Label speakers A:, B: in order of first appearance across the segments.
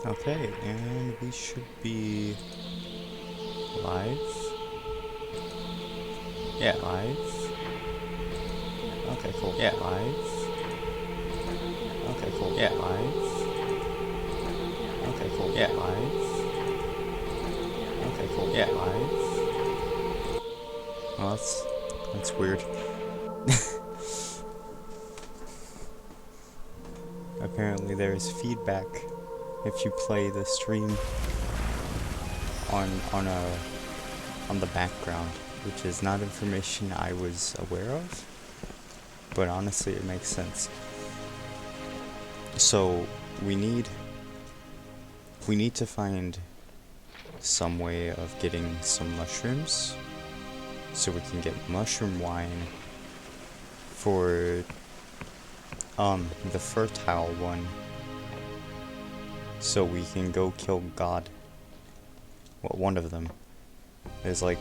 A: Okay, and we should be live. Yeah, live. Okay, cool. Yeah, live. Okay, cool. Yeah, live. Okay, cool. Yeah, live. Okay, cool. Yeah, live. Well, that's weird. Apparently there is feedback if you play the stream on the background, which is not information I was aware of, but honestly it makes sense. So we need to find some way of getting some mushrooms so we can get mushroom wine for the fertile one, so we can go kill God. Well, one of them. There's like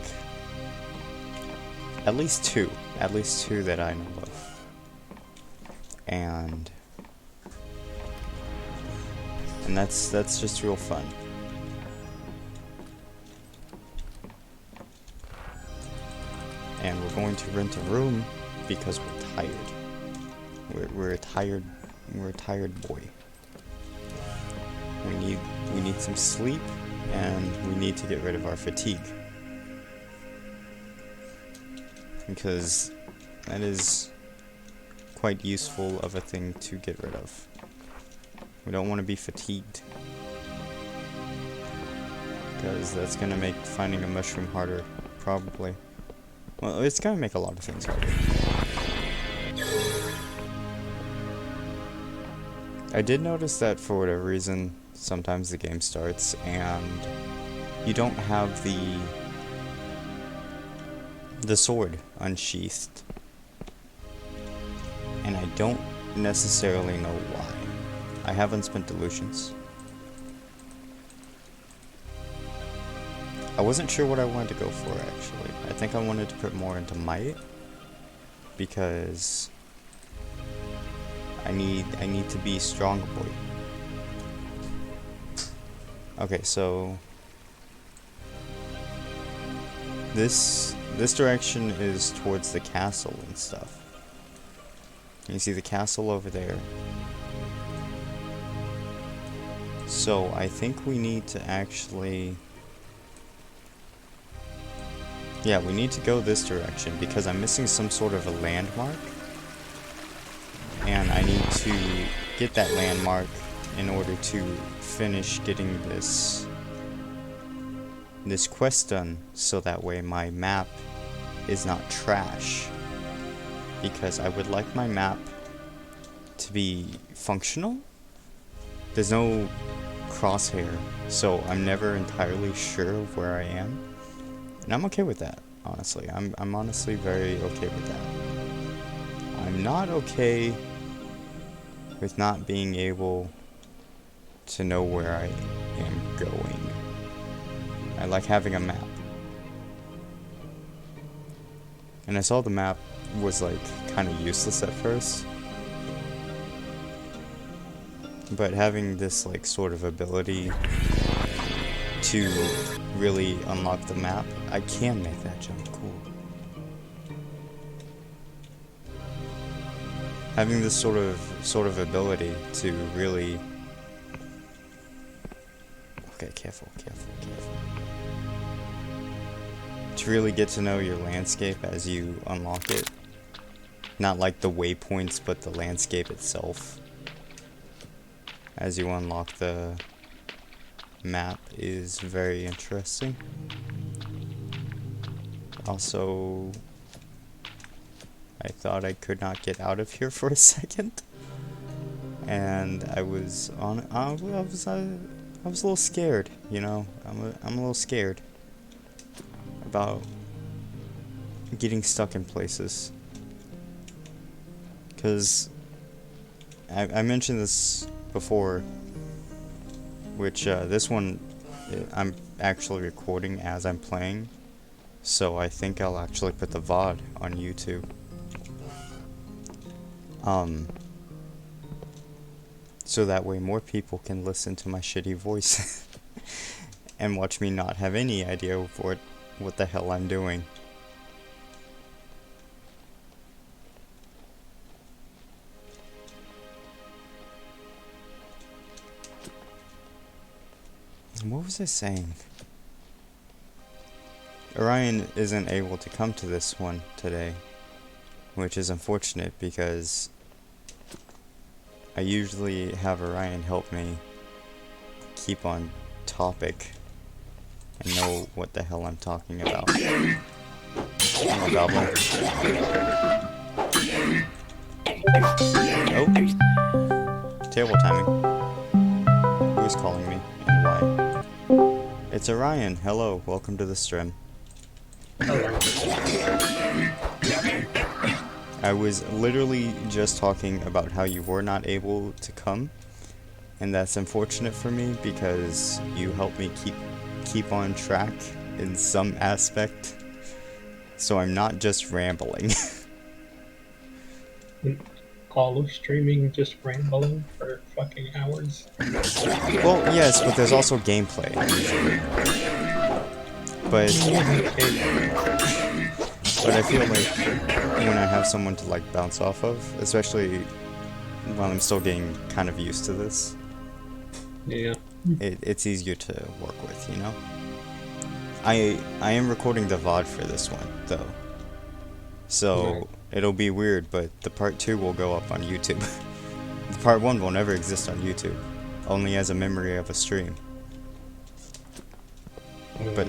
A: at least two that I know of, and that's just real fun. And we're going to rent a room because we're tired. We're a tired boy. We need some sleep, and we need to get rid of our fatigue, because that is quite useful of a thing to get rid of. We don't want to be fatigued, because that's gonna make finding a mushroom harder, probably. Well, it's gonna make a lot of things harder. I did notice that for whatever reason, sometimes the game starts and you don't have the sword unsheathed. And I don't necessarily know why. I haven't spent Delusions. I wasn't sure what I wanted to go for, actually. I think I wanted to put more into Might, because I need to be stronger boy. Okay, so this direction is towards the castle and stuff. You see the castle over there. So I think we need to actually, yeah, we need to go this direction because I'm missing some sort of a landmark. And I need to get that landmark in order to finish getting this quest done, so that way my map is not trash. Because I would like my map to be functional. There's no crosshair, so I'm never entirely sure of where I am. And I'm okay with that, honestly. I'm honestly very okay with that. I'm not okay with not being able to know where I am going. I like having a map. And I saw the map was like kind of useless at first. But having this like sort of ability to really unlock the map, I can make that jump cool. Having this sort of ability to really, okay, careful, to really get to know your landscape as you unlock it. Not like the waypoints, but the landscape itself as you unlock the map is very interesting. Also, I thought I could not get out of here for a second, and I was a little scared, you know. I'm a little scared about getting stuck in places, because I mentioned this before, which this one I'm actually recording as I'm playing, so I think I'll actually put the VOD on YouTube. So that way more people can listen to my shitty voice and watch me not have any idea of what the hell I'm doing. What was I saying? Orion isn't able to come to this one today, which is unfortunate because I usually have Orion help me keep on topic and know what the hell I'm talking about. Oh, goblin. Oh. Table timing. Who's calling me and why? It's Orion. Hello. Welcome to the stream.
B: Hello.
A: I was literally just talking about how you were not able to come, and that's unfortunate for me because you helped me keep on track in some aspect, so I'm not just rambling.
B: All of streaming just rambling for fucking hours.
A: Well, yes, but there's also gameplay usually. But I feel like when I have someone to like bounce off of, especially while I'm still getting kind of used to this,
B: Yeah.
A: it's easier to work with, you know? I am recording the VOD for this one, though. So,
B: Right.
A: it'll be weird, but the part 2 will go up on YouTube. The part 1 will never exist on YouTube, only as a memory of a stream. But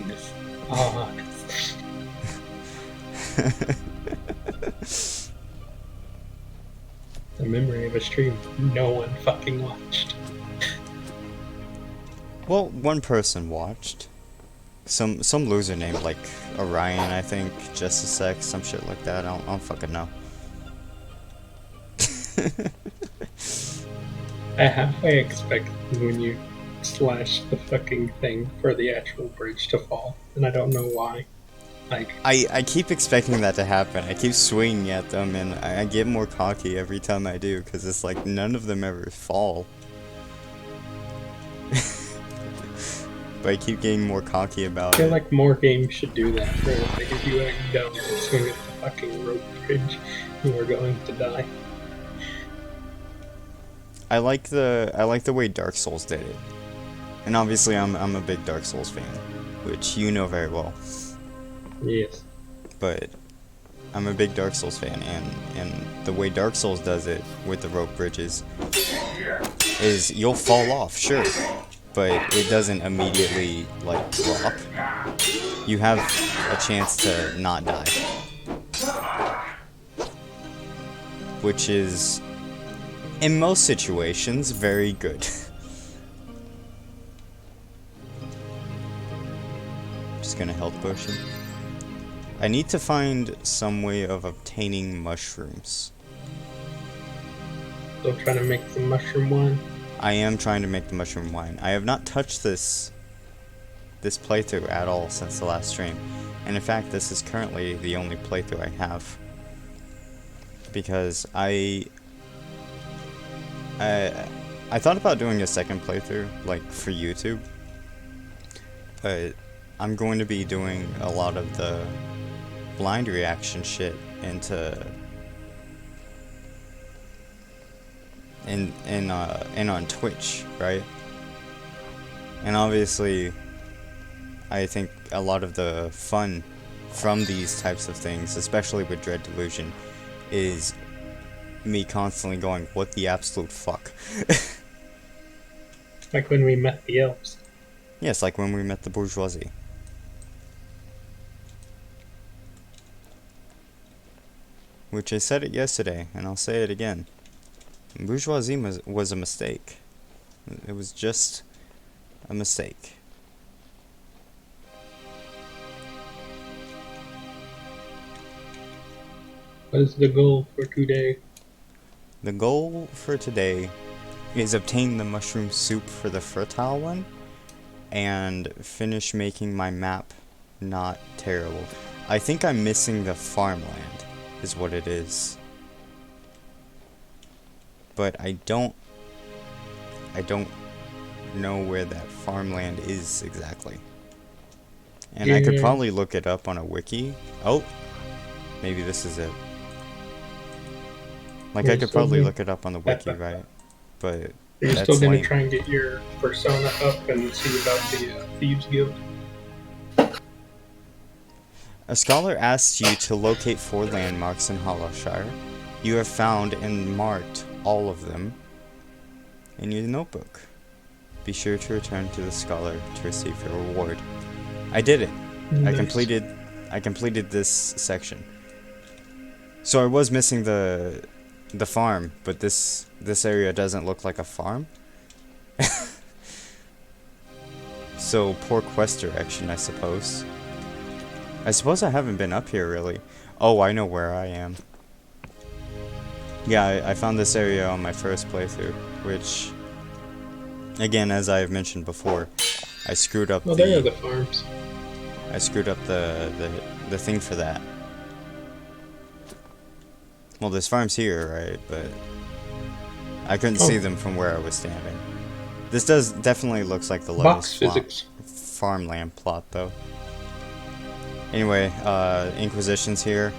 B: the memory of a stream no one fucking watched.
A: Well, one person watched. Some loser named like Orion, I think, just a sec, some shit like that. I don't fucking know.
B: I halfway expect when you slash the fucking thing for the actual bridge to fall, and I don't know why. Like,
A: I keep expecting that to happen. I keep swinging at them, and I get more cocky every time I do, because it's like none of them ever fall. But I keep getting more cocky about
B: I feel
A: it.
B: like more games should do that. Where like if you go and swing at the fucking rope bridge, you are going to die.
A: I like the way Dark Souls did it, and obviously I'm a big Dark Souls fan, which you know very well.
B: Yes.
A: But I'm a big Dark Souls fan, and the way Dark Souls does it with the rope bridges is you'll fall off, sure, but it doesn't immediately like drop. You have a chance to not die, which is in most situations very good. Just gonna health potion. I need to find some way of obtaining mushrooms.
B: Still trying to make the mushroom wine.
A: I am trying to make the mushroom wine. I have not touched this playthrough at all since the last stream. And in fact, this is currently the only playthrough I have. Because I thought about doing a second playthrough, like, for YouTube. But I'm going to be doing a lot of the blind reaction shit and on Twitch, right? And obviously, I think a lot of the fun from these types of things, especially with Dread Delusion, is me constantly going, what the absolute fuck?
B: Like when we met the elves.
A: Yes, like when we met the bourgeoisie. Which I said it yesterday, and I'll say it again. Bourgeoisie was a mistake. It was just a mistake.
B: What is the goal for today?
A: The goal for today is obtain the mushroom soup for the fertile one, and finish making my map not terrible. I think I'm missing the farmland, is what it is. But I don't I don't know where that farmland is exactly. And I could
B: Yeah.
A: probably look it up on a wiki. Oh, maybe this is it. Like, I
B: You're
A: could
B: still
A: probably
B: gonna,
A: look it up on the wiki, right? But
B: you're still
A: that's
B: gonna
A: lame.
B: try and get your persona up and see about the Thieves Guild.
A: A scholar asks you to locate 4 landmarks in Hollowshire. You have found and marked all of them in your notebook. Be sure to return to the scholar to receive your reward. I did it. I
B: Nice.
A: completed this section. So I was missing the farm, but this area doesn't look like a farm. So poor quest direction, I suppose. I suppose I haven't been up here really. Oh, I know where I am. Yeah, I found this area on my first playthrough, which, again, as I have mentioned before, I screwed up
B: Well, there are the farms.
A: I screwed up the thing for that. Well, there's farms here, right? But I couldn't see them from where I was standing. This definitely looks like the
B: Box
A: Levels
B: physics.
A: farmland plot, though. Anyway, Inquisition's here.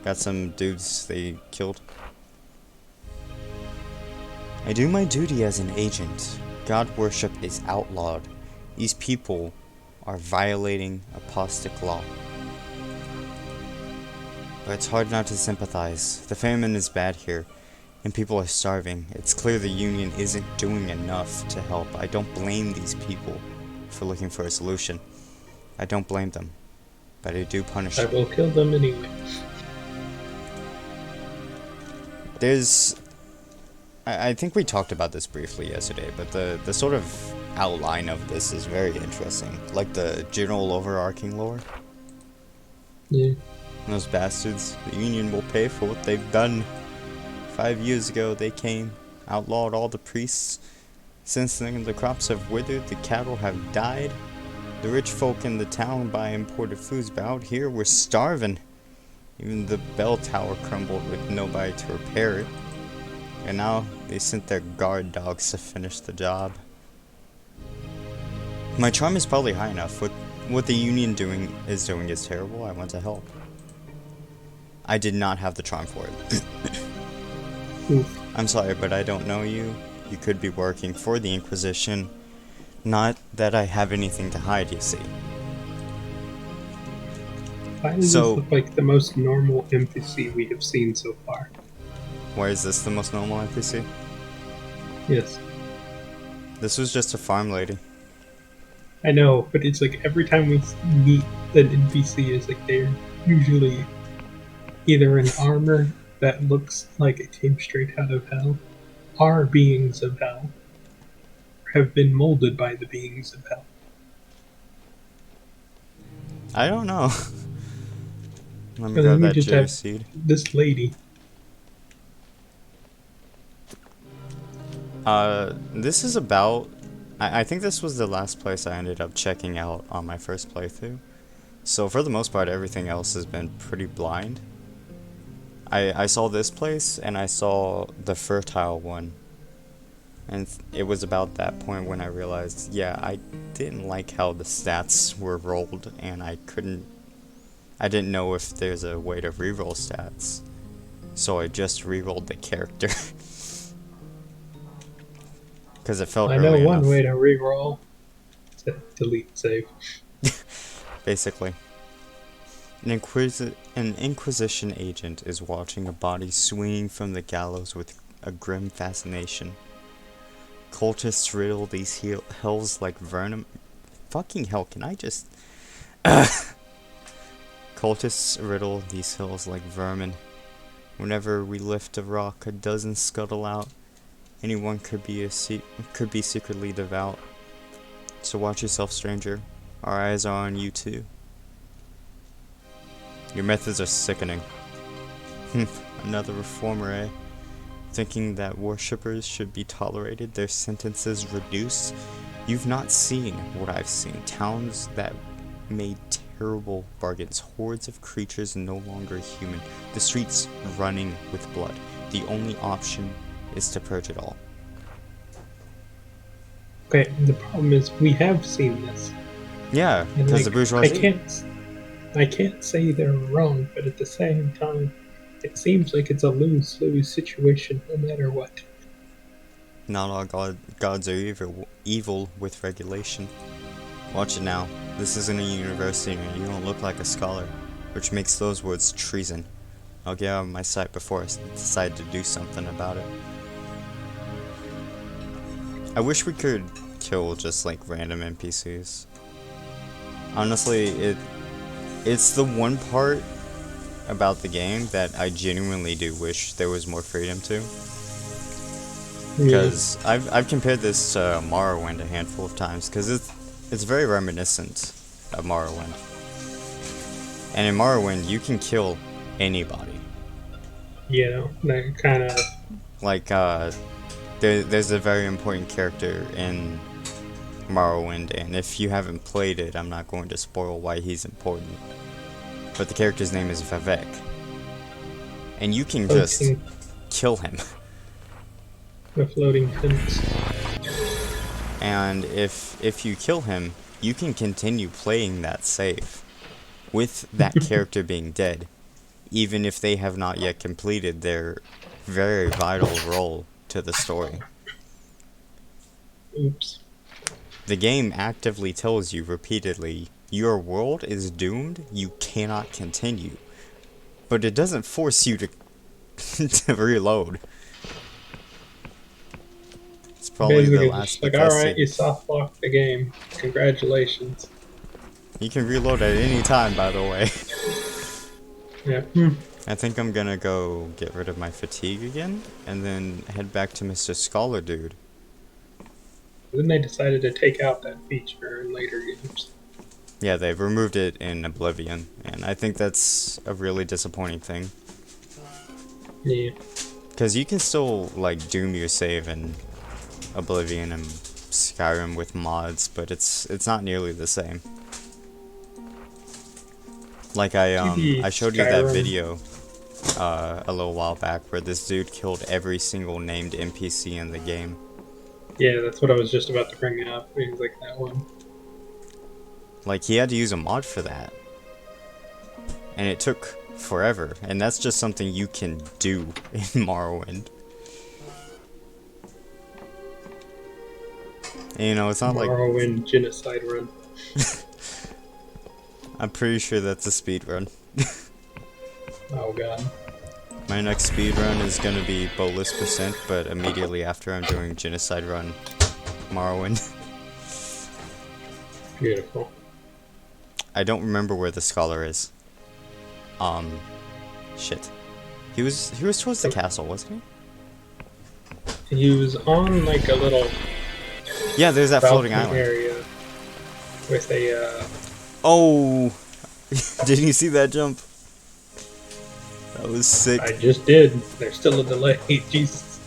A: Got some dudes they killed. I do my duty as an agent. God worship is outlawed. These people are violating apostate law. But it's hard not to sympathize. The famine is bad here, and people are starving. It's clear the Union isn't doing enough to help. I don't blame these people for looking for a solution. I don't blame them, but I do punish
B: I
A: them.
B: will kill them anyway.
A: I think we talked about this briefly yesterday, but the sort of outline of this is very interesting. Like the general overarching lore.
B: Yeah.
A: Those bastards, the Union will pay for what they've done. 5 years ago they came, outlawed all the priests. Since then the crops have withered, the cattle have died. The rich folk in the town buy imported foods, but out here we're starving. Even the bell tower crumbled with nobody to repair it. And now they sent their guard dogs to finish the job. My charm is probably high enough. What the Union is doing is terrible. I want to help. I did not have the charm for it. I'm sorry, but I don't know you. You could be working for the Inquisition. Not that I have anything to hide, you see.
B: Why does this look like the most normal NPC we have seen so far?
A: Why is this the most normal NPC?
B: Yes.
A: This was just a farm lady.
B: I know, but it's like every time we meet an NPC, it's like they're usually either in armor that looks like it came straight out of hell, are beings of hell, or have been molded by the beings of hell.
A: I don't know. Let me grab that jade seed.
B: This lady.
A: This is about... I think this was the last place I ended up checking out on my first playthrough. So for the most part, everything else has been pretty blind. I saw this place, and I saw the fertile one. And it was about that point when I realized, yeah, I didn't like how the stats were rolled, and I didn't know if there's a way to reroll stats. So I just rerolled the character. Because it felt early enough.
B: I know one way to reroll. Delete save.
A: Basically. An Inquisition agent is watching a body swinging from the gallows with a grim fascination. Cultists riddle these hills like vermin. Fucking hell, can I just... Cultists riddle these hills like vermin. Whenever we lift a rock, a dozen scuttle out. Anyone could be secretly devout. So watch yourself, stranger. Our eyes are on you too. Your methods are sickening. Another reformer, eh? Thinking that worshippers should be tolerated, their sentences reduced. You've not seen what I've seen. Towns that made terrible bargains. Hordes of creatures no longer human. The streets running with blood. The only option is to purge it all.
B: Okay, the problem is we have seen this,
A: Yeah,
B: and
A: because
B: like
A: the bourgeoisie.
B: I can't say they're wrong, but at the same time, it seems like it's a lose-lose situation no matter what.
A: Not all gods are evil with regulation. Watch it now. This isn't a university and you don't look like a scholar, which makes those words treason. I'll get out of my sight before I decide to do something about it. I wish we could kill just like random NPCs. Honestly, it's the one part about the game that I genuinely do wish there was more freedom to.
B: Yeah.
A: Because I've compared this to Morrowind a handful of times, because it's very reminiscent of Morrowind. And in Morrowind, you can kill anybody.
B: That kind of.
A: Like, there's a very important character in Morrowind, and if you haven't played it, I'm not going to spoil why he's important. But the character's name is Vivek. And you can just kill him.
B: The floating fence.
A: And if you kill him, you can continue playing that save with that character being dead, even if they have not yet completed their very vital role to the story.
B: Oops.
A: The game actively tells you repeatedly, your world is doomed, you cannot continue. But it doesn't force you to to reload. It's probably
B: Basically,
A: the last
B: just like, alright, you soft locked the game. Congratulations.
A: You can reload at any time, by the way.
B: Yeah.
A: I think I'm gonna go get rid of my fatigue again, and then head back to Mr. Scholar Dude.
B: Then they decided to take out that feature in later games.
A: Yeah, they've removed it in Oblivion, and I think that's a really disappointing thing.
B: Yeah.
A: Because you can still, like, doom your save in Oblivion and Skyrim with mods, but it's not nearly the same. Like, I showed you that video a little while back where this dude killed every single named NPC in the game.
B: Yeah, that's what I was just about to bring up. Things like that one.
A: Like, he had to use a mod for that. And it took forever. And that's just something you can do in Morrowind. And, you know, it's not
B: Morrowind genocide run.
A: I'm pretty sure that's a speedrun.
B: Oh god.
A: My next speedrun is gonna be Bolus percent, but immediately after I'm doing genocide run Morrowind.
B: Beautiful.
A: I don't remember where the scholar is. Shit. He was towards the castle, wasn't he?
B: He was on like a little
A: Yeah, there's that floating island
B: area with a
A: Oh, didn't you see that jump? That was sick.
B: I just did. There's still a delay. Jesus.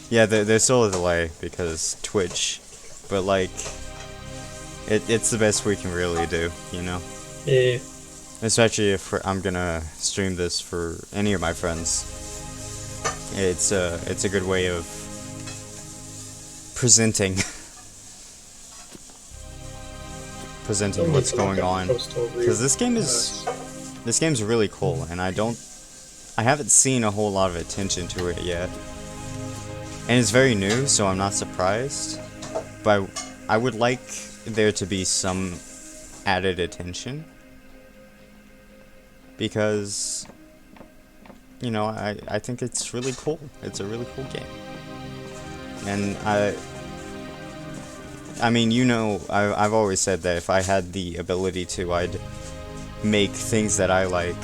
A: Yeah, there's still a delay because Twitch, but like, it's the best we can really do, you know?
B: Yeah.
A: Especially if I'm gonna stream this for any of my friends. It's a good way of presenting what's going on. Because this game's really cool, and I haven't seen a whole lot of attention to it yet. And it's very new, so I'm not surprised. But I would like there to be some added attention. Because, you know, I think it's really cool. It's a really cool game. And I mean, you know, I've always said that if I had the ability to, I'd make things that I like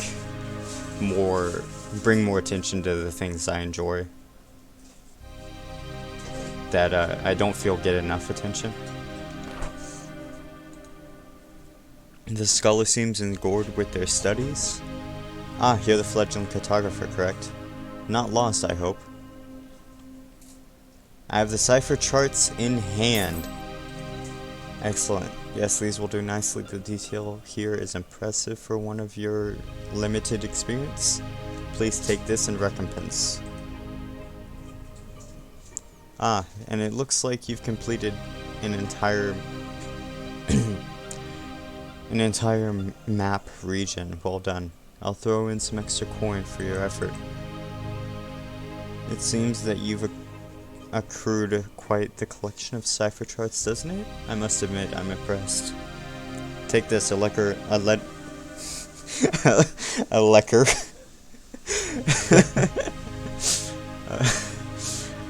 A: bring more attention to the things I enjoy. That I don't feel get enough attention. The scholar seems engored with their studies. Ah, you're the fledgling cartographer, correct? Not lost, I hope. I have the cipher charts in hand. Excellent. Yes, these will do nicely. The detail here is impressive for one of your limited experience. Please take this in recompense. Ah, and it looks like you've completed an entire an entire map region. Well done. I'll throw in some extra coin for your effort. It seems that you've accrued quite the collection of cipher charts, doesn't it? I must admit, I'm impressed. Take this, a lecker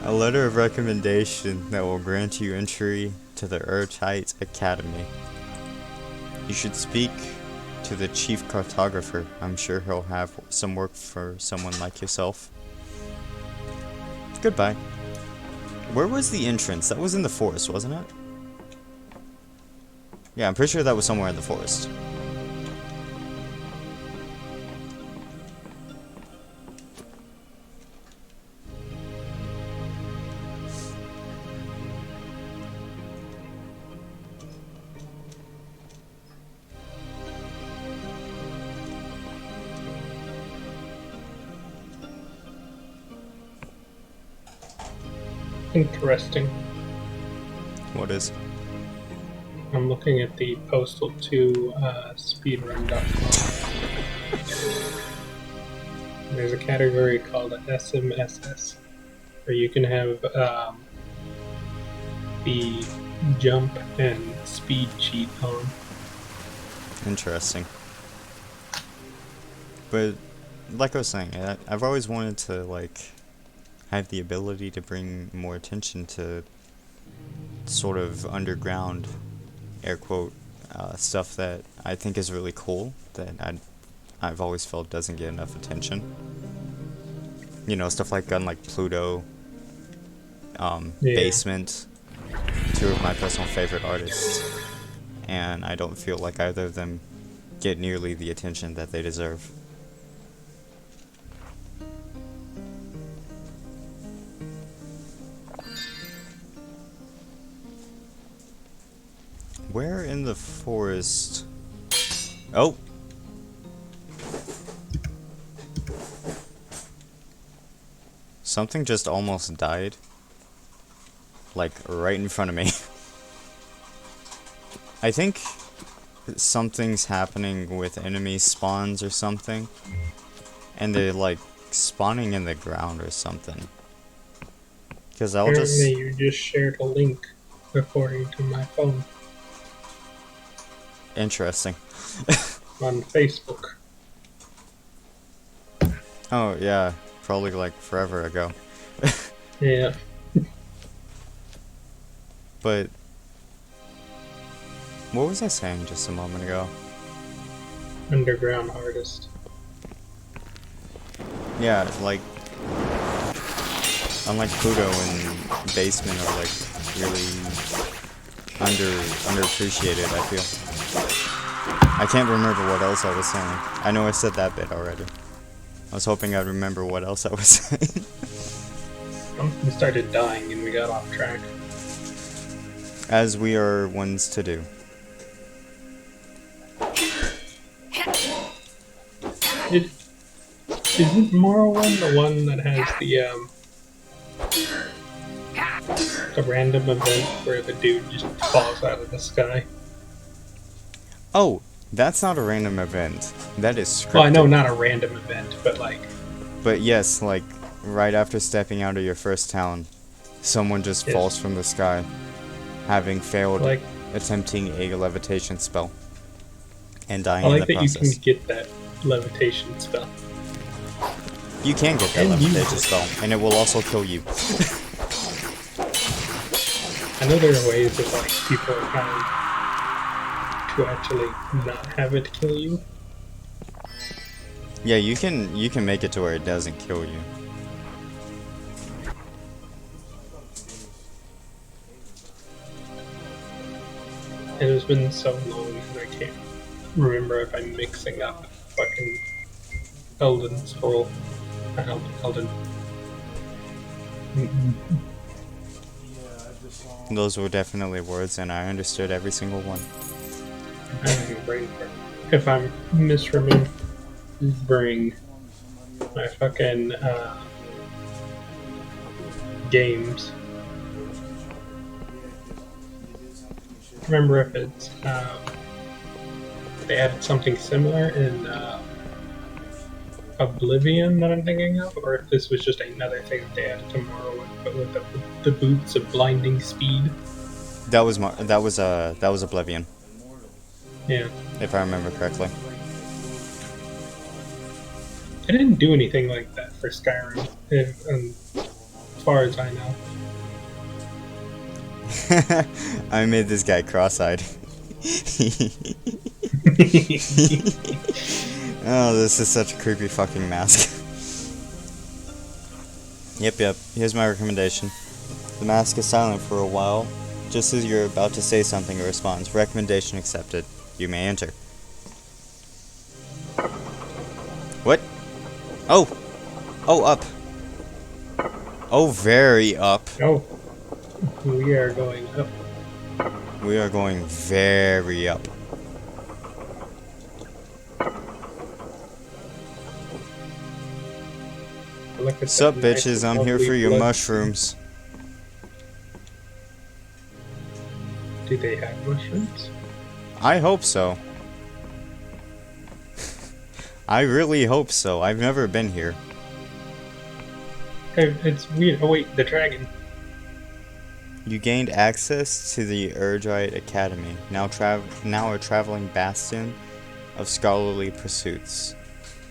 A: a letter of recommendation that will grant you entry to the Urtite Academy. You should speak to the chief cartographer. I'm sure he'll have some work for someone like yourself. Goodbye. Where was the entrance? That was in the forest, wasn't it? Yeah, I'm pretty sure that was somewhere in the forest.
B: Interesting.
A: What is?
B: I'm looking at the Postal 2 speedrun.com. There's a category called SMSS, where you can have the jump and speed cheat on.
A: Interesting. But, like I was saying, I've always wanted to, like, have the ability to bring more attention to sort of underground, air quote, stuff that I think is really cool, that I've always felt doesn't get enough attention. You know, stuff like Gun Like Pluto, Basement, two of my personal favorite artists, and I don't feel like either of them get nearly the attention that they deserve. Where in the forest? Oh! Something just almost died. Like, right in front of me. I think something's happening with enemy spawns or something. And they're, like, spawning in the ground or something. Because I'll just...
B: Apparently you just shared a link according to my phone.
A: Interesting.
B: On Facebook.
A: Oh, yeah. Probably, like, forever ago.
B: Yeah.
A: But... what was I saying just a moment ago?
B: Underground artist.
A: Yeah, like... unlike Pluto and Basement are, like, really... underappreciated, I feel. I can't remember what else I was saying. I know I said that bit already. I was hoping I'd remember what else I was saying.
B: We started dying and we got off track.
A: As we are ones to do.
B: Isn't Morrowind the one that has the random event where the dude just falls out of the sky?
A: Oh, that's not a random event. That is scripted.
B: Well, I know not a random event, but like...
A: But yes, like, right after stepping out of your first town, someone just falls from the sky, having failed
B: like,
A: attempting a levitation spell, and dying
B: I like
A: in the
B: that
A: process.
B: you can get that levitation spell.
A: You can get that levitation spell, and it will also kill you.
B: I know there are ways that like people are trying to actually not have it kill you.
A: Yeah, you can make it to where it doesn't kill you.
B: It has been so long that I can't remember if I'm mixing up fucking Elden Scroll. Elden.
A: Those were definitely words, and I understood every single one.
B: I'm having a brain fart. If I'm misremembering my fucking games. remember if it's they added something similar in Oblivion that I'm thinking of, or if this was just another thing that they added to Morrowind, but with the boots of blinding speed.
A: That was Oblivion,
B: Yeah,
A: if I remember correctly.
B: I didn't do anything like that for Skyrim, as far as I know.
A: I made this guy cross-eyed. Oh, this is such a creepy fucking mask. Yep. Here's my recommendation. The mask is silent for a while. Just as you're about to say something, it responds. Recommendation accepted. You may enter. What? Oh! Oh, up. Oh, very up.
B: Oh, we are going up.
A: We are going very up. Sup, bitches? I'm here for your mushrooms.
B: Do they have mushrooms?
A: I hope so. I really hope so. I've never been here.
B: It's weird. Oh wait, the dragon.
A: You gained access to the Erdrite Academy, now a traveling bastion of scholarly pursuits.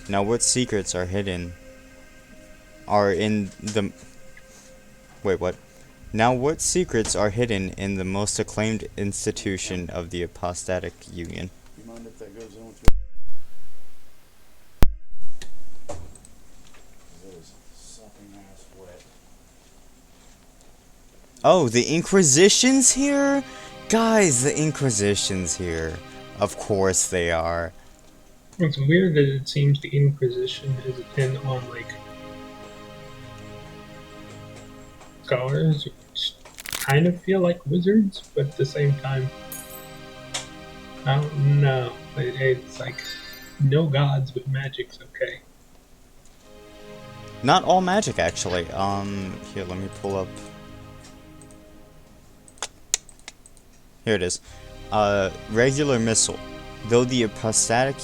A: Now what secrets are hidden in the... Wait, what? Now what secrets are hidden in the most acclaimed institution of the Apostatic Union?
C: You mind if that goes in with your... It is sopping ass wet.
A: Oh, the Inquisition's here? Guys, the Inquisition's here. Of course they are.
B: It's weird that it seems the Inquisition is in on like scholars, which kind of feel like wizards, but at the same time, I don't know. It's like no gods, but magic's okay.
A: Not all magic, actually. Here, let me pull up. Here it is. Regular missile. Though the Apostatic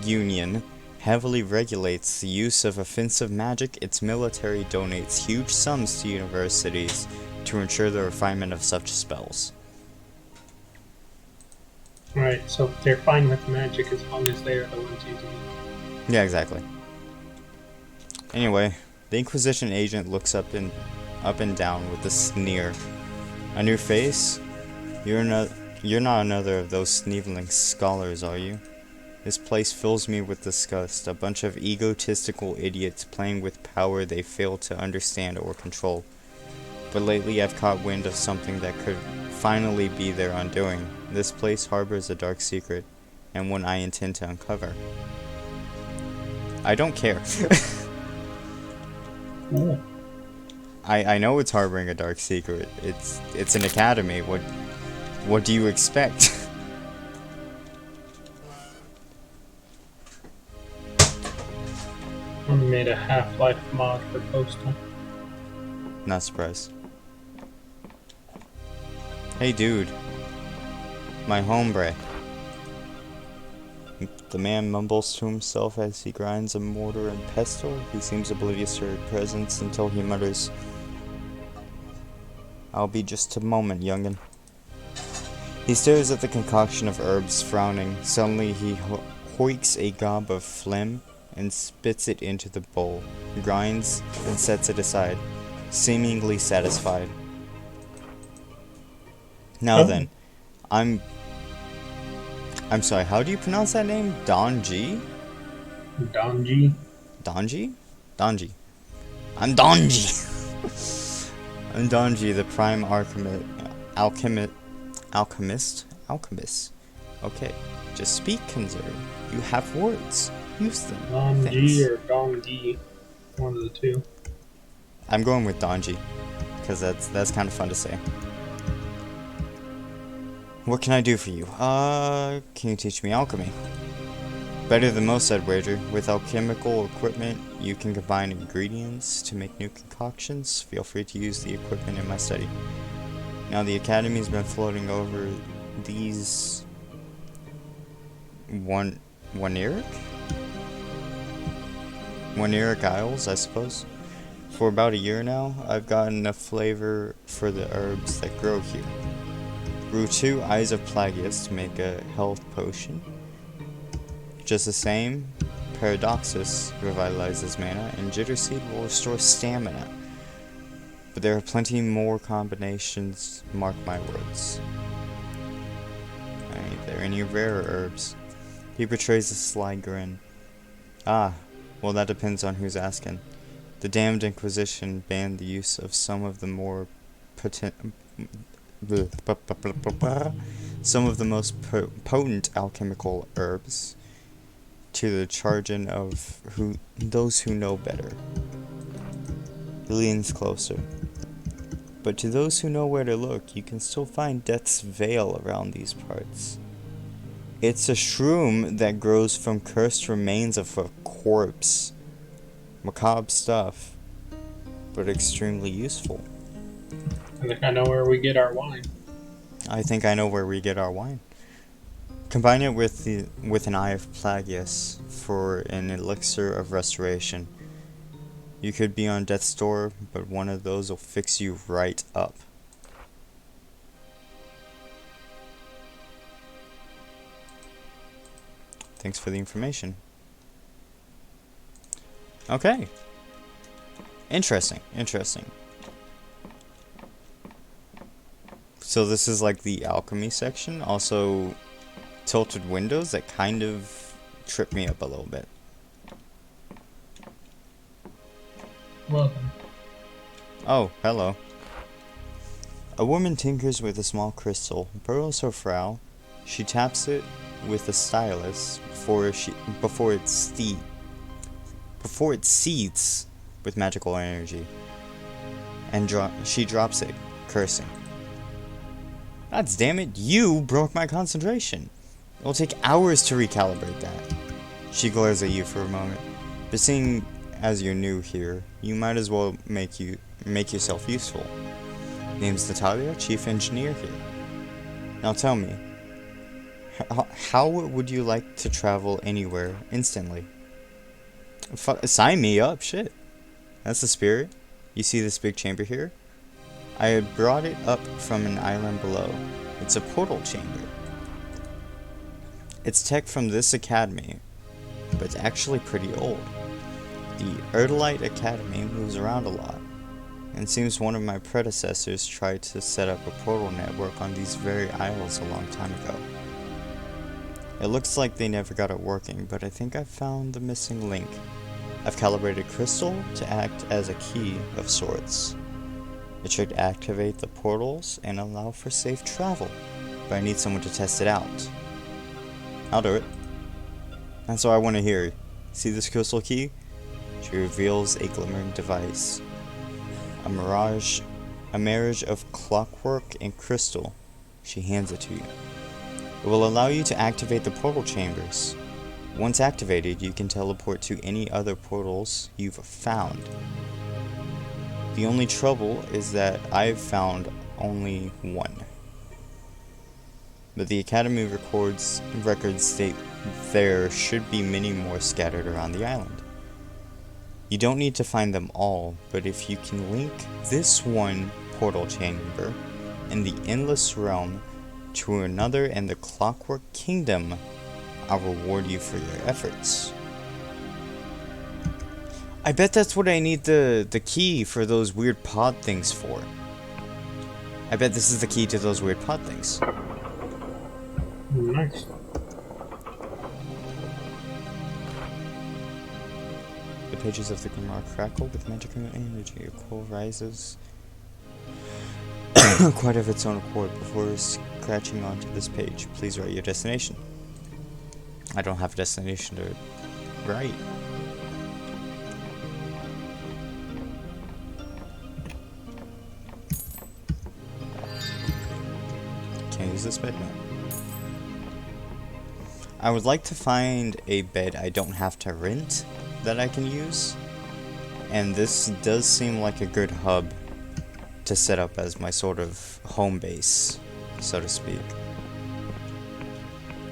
A: Union heavily regulates the use of offensive magic, its military donates huge sums to universities to ensure the refinement of such spells.
B: Right, so they're fine with magic as long as they are the ones using it.
A: Yeah, exactly. Anyway, the Inquisition agent looks up and down with a sneer. A new face? You're not another of those sneering scholars, are you? This place fills me with disgust, a bunch of egotistical idiots playing with power they fail to understand or control. But lately I've caught wind of something that could finally be their undoing. This place harbors a dark secret, and one I intend to uncover. I don't care.
B: Cool.
A: I know it's harboring a dark secret. It's an academy. What do you expect?
B: I made a Half-Life mod for Postal.
A: Not surprised. Hey dude. My hombre. The man mumbles to himself as he grinds a mortar and pestle. He seems oblivious to her presence until he mutters, "I'll be just a moment, youngin." He stares at the concoction of herbs, frowning. Suddenly he hoiks a gob of phlegm and spits it into the bowl, grinds, and sets it aside, seemingly satisfied. Now then, I'm sorry, how do you pronounce that name? Donji?
B: Donji.
A: Donji? Donji. I'm Donji! I'm Donji, the prime alchemist. Okay, just speak, Kinzer. You have words. Use them.
B: Donji or Dongi. One of the two.
A: I'm going with Donji, because that's kind of fun to say. What can I do for you? Can you teach me alchemy? Better than most, I'd wager. With alchemical equipment, you can combine ingredients to make new concoctions. Feel free to use the equipment in my study. Now, the Academy's been floating over these One-Eric Isles, I suppose. For about a year now, I've gotten a flavor for the herbs that grow here. Brew 2 Eyes of Plagueis to make a health potion. Just the same, Paradoxus revitalizes mana, and Jitter Seed will restore stamina. But there are plenty more combinations, mark my words. Are there any rarer herbs? He betrays a sly grin. Ah, well that depends on who's asking. The damned Inquisition banned the use of some of the more potent alchemical herbs to the charging of those who know better. He leans closer. But to those who know where to look, you can still find Death's Veil around these parts. It's a shroom that grows from cursed remains of a corpse. Macabre stuff, but extremely useful.
B: I think I know where we get our wine.
A: I think I know where we get our wine. Combine it with an Eye of Plagueis for an elixir of restoration. You could be on death's door, but one of those will fix you right up. Thanks for the information. Okay. Interesting. So this is like the alchemy section. Also, tilted windows that kind of trip me up a little bit.
B: Welcome.
A: Oh, hello. A woman tinkers with a small crystal, burrows her frow. She taps it with a stylus before it seethes with magical energy, and she drops it, cursing. Gods damn it, you broke my concentration. It will take hours to recalibrate that. She glares at you for a moment, but seeing as you're new here, you might as well make yourself useful. Name's Natalia, chief engineer here. Now tell me, how would you like to travel anywhere instantly? Sign me up, shit. That's the spirit. You see this big chamber here? I had brought it up from an island below. It's a portal chamber. It's tech from this academy, but it's actually pretty old. The Erdalite Academy moves around a lot, and seems one of my predecessors tried to set up a portal network on these very isles a long time ago. It looks like they never got it working, but I think I've found the missing link. I've calibrated crystal to act as a key of sorts. It should activate the portals and allow for safe travel, but I need someone to test it out. I'll do it. That's what I want to hear. See this crystal key? She reveals a glimmering device. A marriage of clockwork and crystal. She hands it to you. It will allow you to activate the portal chambers. Once activated, you can teleport to any other portals you've found. The only trouble is that I've found only one. But the Academy records state there should be many more scattered around the island. You don't need to find them all, but if you can link this one portal chamber in the Endless Realm to another in the Clockwork Kingdom, I'll reward you for your efforts. I bet that's what I need the key for those weird pod things for. I bet this is the key to those weird pod things.
B: Nice.
A: The pages of the Grimoire crackle with magical energy. A coal rises quite of its own accord before scratching onto this page. Please write your destination. I don't have a destination to write. Can't use this bed now. I would like to find a bed I don't have to rent that I can use, and this does seem like a good hub to set up as my sort of home base, so to speak.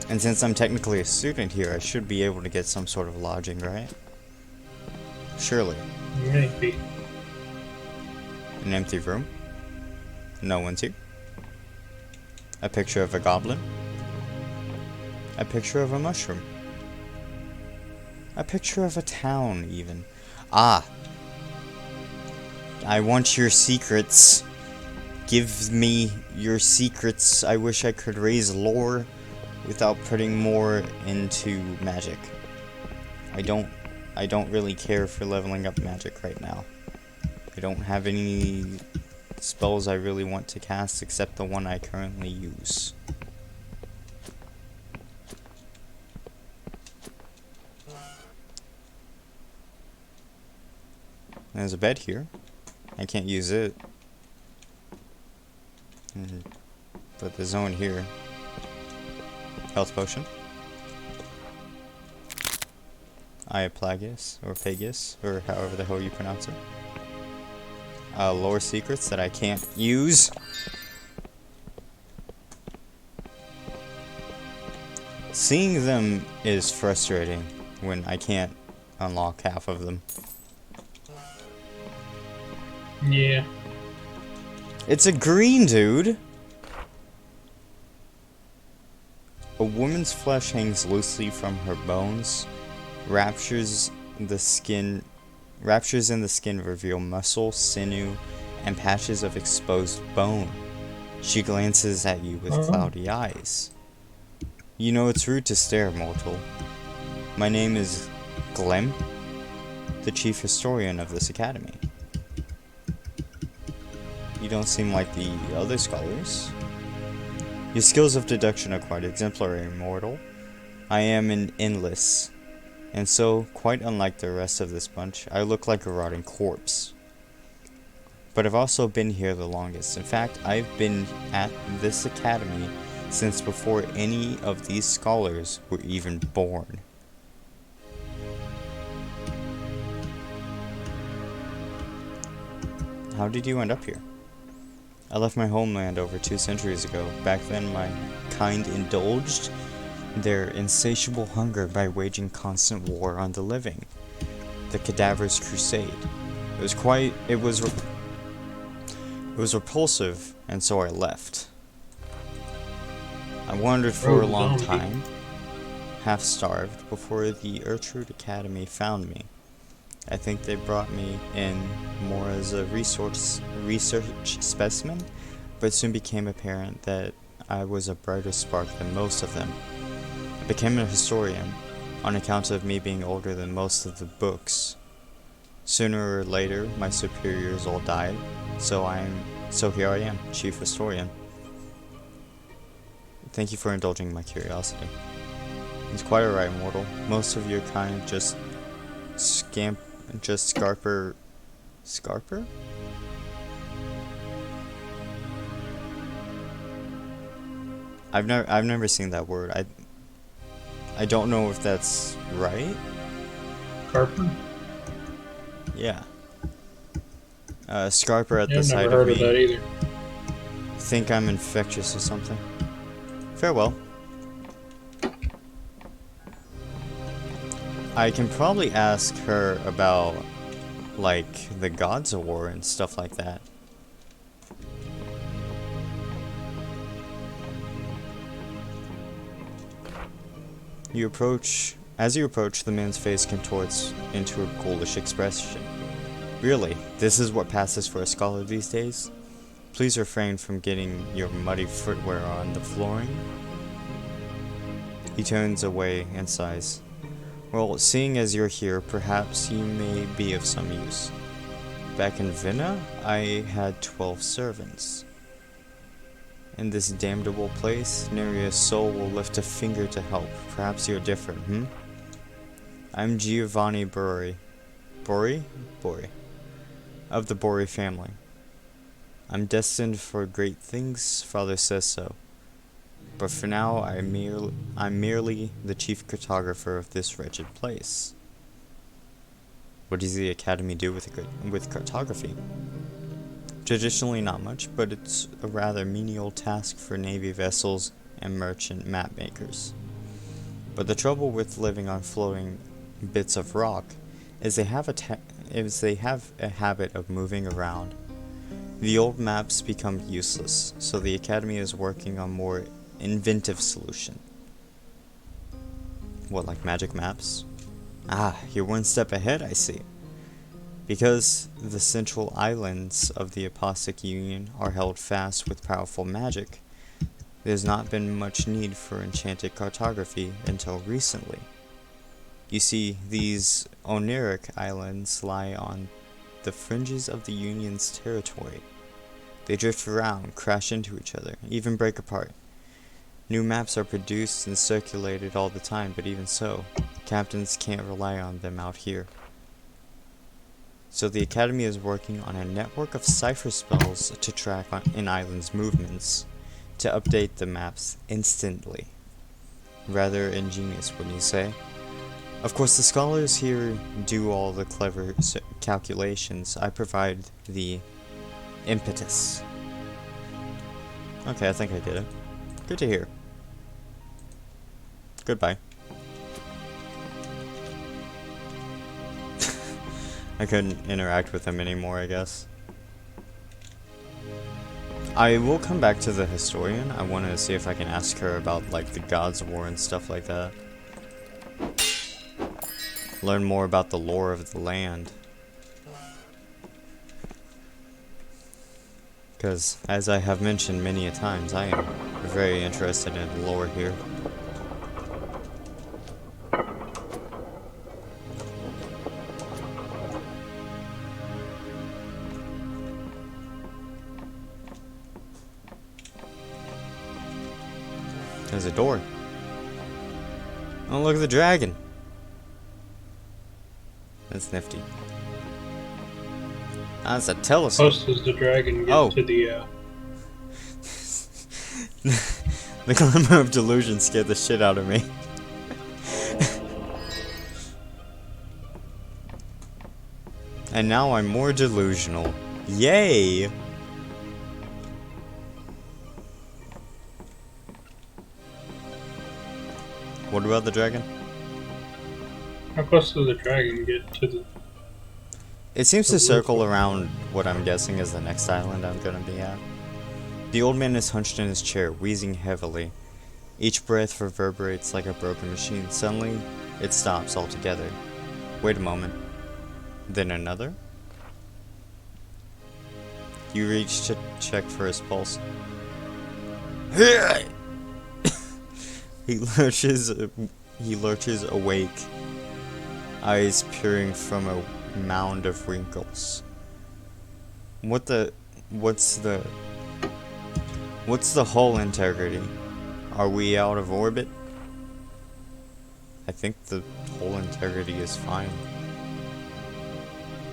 A: And since I'm technically a student here, I should be able to get some sort of lodging, right? Surely.
B: Maybe.
A: An empty room? No one's here. A picture of a goblin? A picture of a mushroom? A picture of a town, even. Ah! I want your secrets. Give me your secrets. I wish I could raise lore without putting more into magic. I don't really care for leveling up magic right now. I don't have any spells I really want to cast except the one I currently use. There's a bed here. I can't use it. But there's one here. Health potion. Iaplagus, or Pegasus, or however the hell you pronounce it. Lore secrets that I can't use. Seeing them is frustrating when I can't unlock half of them.
B: Yeah.
A: It's a green dude! A woman's flesh hangs loosely from her bones. Raptures in the skin reveal muscle, sinew, and patches of exposed bone. She glances at you with cloudy eyes. You know it's rude to stare, mortal. My name is Glem, the chief historian of this academy. You don't seem like the other scholars. Your skills of deduction are quite exemplary, mortal. I am an endless, and so, quite unlike the rest of this bunch, I look like a rotting corpse. But I've also been here the longest. In fact, I've been at this academy since before any of these scholars were even born. How did you end up here? I left my homeland over 2 centuries ago. Back then, my kind indulged their insatiable hunger by waging constant war on the living. The Cadaver's Crusade. It was repulsive, and so I left. I wandered for a long time, half-starved, before the Ertrude Academy found me. I think they brought me in more as a research specimen, but it soon became apparent that I was a brighter spark than most of them. I became a historian, on account of me being older than most of the books. Sooner or later, my superiors all died, so here I am, chief historian. Thank you for indulging my curiosity. It's quite alright, mortal. Most of your kind just scarper? I've never seen that word. I don't know if that's right.
B: Carper?
A: Yeah. Scarper at
B: Yeah,
A: the
B: I've
A: sight
B: never
A: of
B: heard
A: me.
B: of that either.
A: Think I'm infectious or something. Farewell. I can probably ask her about, like, the Gods of War and stuff like that. As you approach, the man's face contorts into a ghoulish expression. Really, this is what passes for a scholar these days? Please refrain from getting your muddy footwear on the flooring. He turns away and sighs. Well, seeing as you're here, perhaps you may be of some use. Back in Vienna, I had 12 servants. In this damnable place, nary a soul will lift a finger to help. Perhaps you're different, I'm Giovanni Bori. Bori? Of the Bori family. I'm destined for great things, father says so. But for now, I'm merely the chief cartographer of this wretched place. What does the academy do with cartography? Traditionally not much, but it's a rather menial task for navy vessels and merchant map makers. But the trouble with living on floating bits of rock is they have a habit of moving around. The old maps become useless, so the Academy is working on more inventive solution. What, like magic maps? Ah, you're one step ahead, I see. Because the central islands of the Apostate Union are held fast with powerful magic, there's not been much need for enchanted cartography until recently. You see, these oniric islands lie on the fringes of the Union's territory. They drift around, crash into each other, even break apart. New maps are produced and circulated all the time, but even so, captains can't rely on them out here. So the Academy is working on a network of cipher spells to track an island's movements, to update the maps instantly. Rather ingenious, wouldn't you say? Of course, the scholars here do all the clever calculations. I provide the impetus. Okay, I think I get it. Good to hear. Goodbye. I couldn't interact with him anymore, I guess. I will come back to the historian. I want to see if I can ask her about, like, the Gods' War and stuff like that. Learn more about the lore of the land. Because, as I have mentioned many a times, I am very interested in the lore here. There's a door. Oh, look at the dragon. That's nifty. That's a telescope.
B: How does the dragon get to the,
A: The glimmer of delusion scared the shit out of me. And now I'm more delusional. Yay! What about the dragon?
B: How close does the dragon get to the...
A: It seems to circle around what I'm guessing is the next island I'm gonna be at. The old man is hunched in his chair, wheezing heavily. Each breath reverberates like a broken machine. Suddenly, it stops altogether. Wait a moment. Then another? You reach to check for his pulse. He lurches awake, eyes peering from a mound of wrinkles. What's the hull integrity? Are we out of orbit? I think the hull integrity is fine.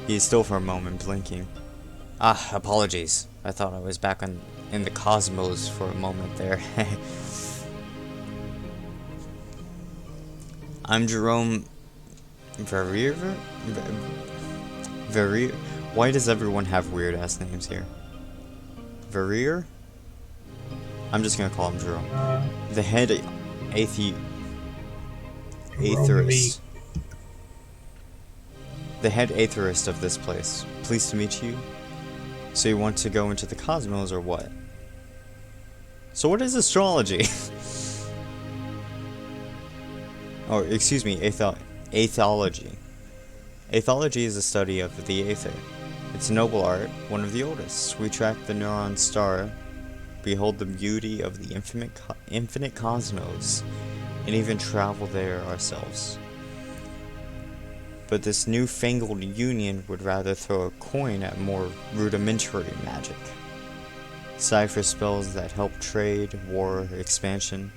A: He is still for a moment, blinking. Ah, apologies. I thought I was back in the cosmos for a moment there. I'm Jerome Verrier? Verrier? Why does everyone have weird ass names here? Verrier? I'm just gonna call him Jerome. The head atheist. The head atheist of this place. Pleased to meet you. So you want to go into the cosmos or what? So what is astrology? Or, excuse me, aethology. Aethology is a study of the aether. It's a noble art, one of the oldest. We track the neuron star, behold the beauty of the infinite cosmos, and even travel there ourselves. But this newfangled union would rather throw a coin at more rudimentary magic. Cipher spells that help trade, war, expansion.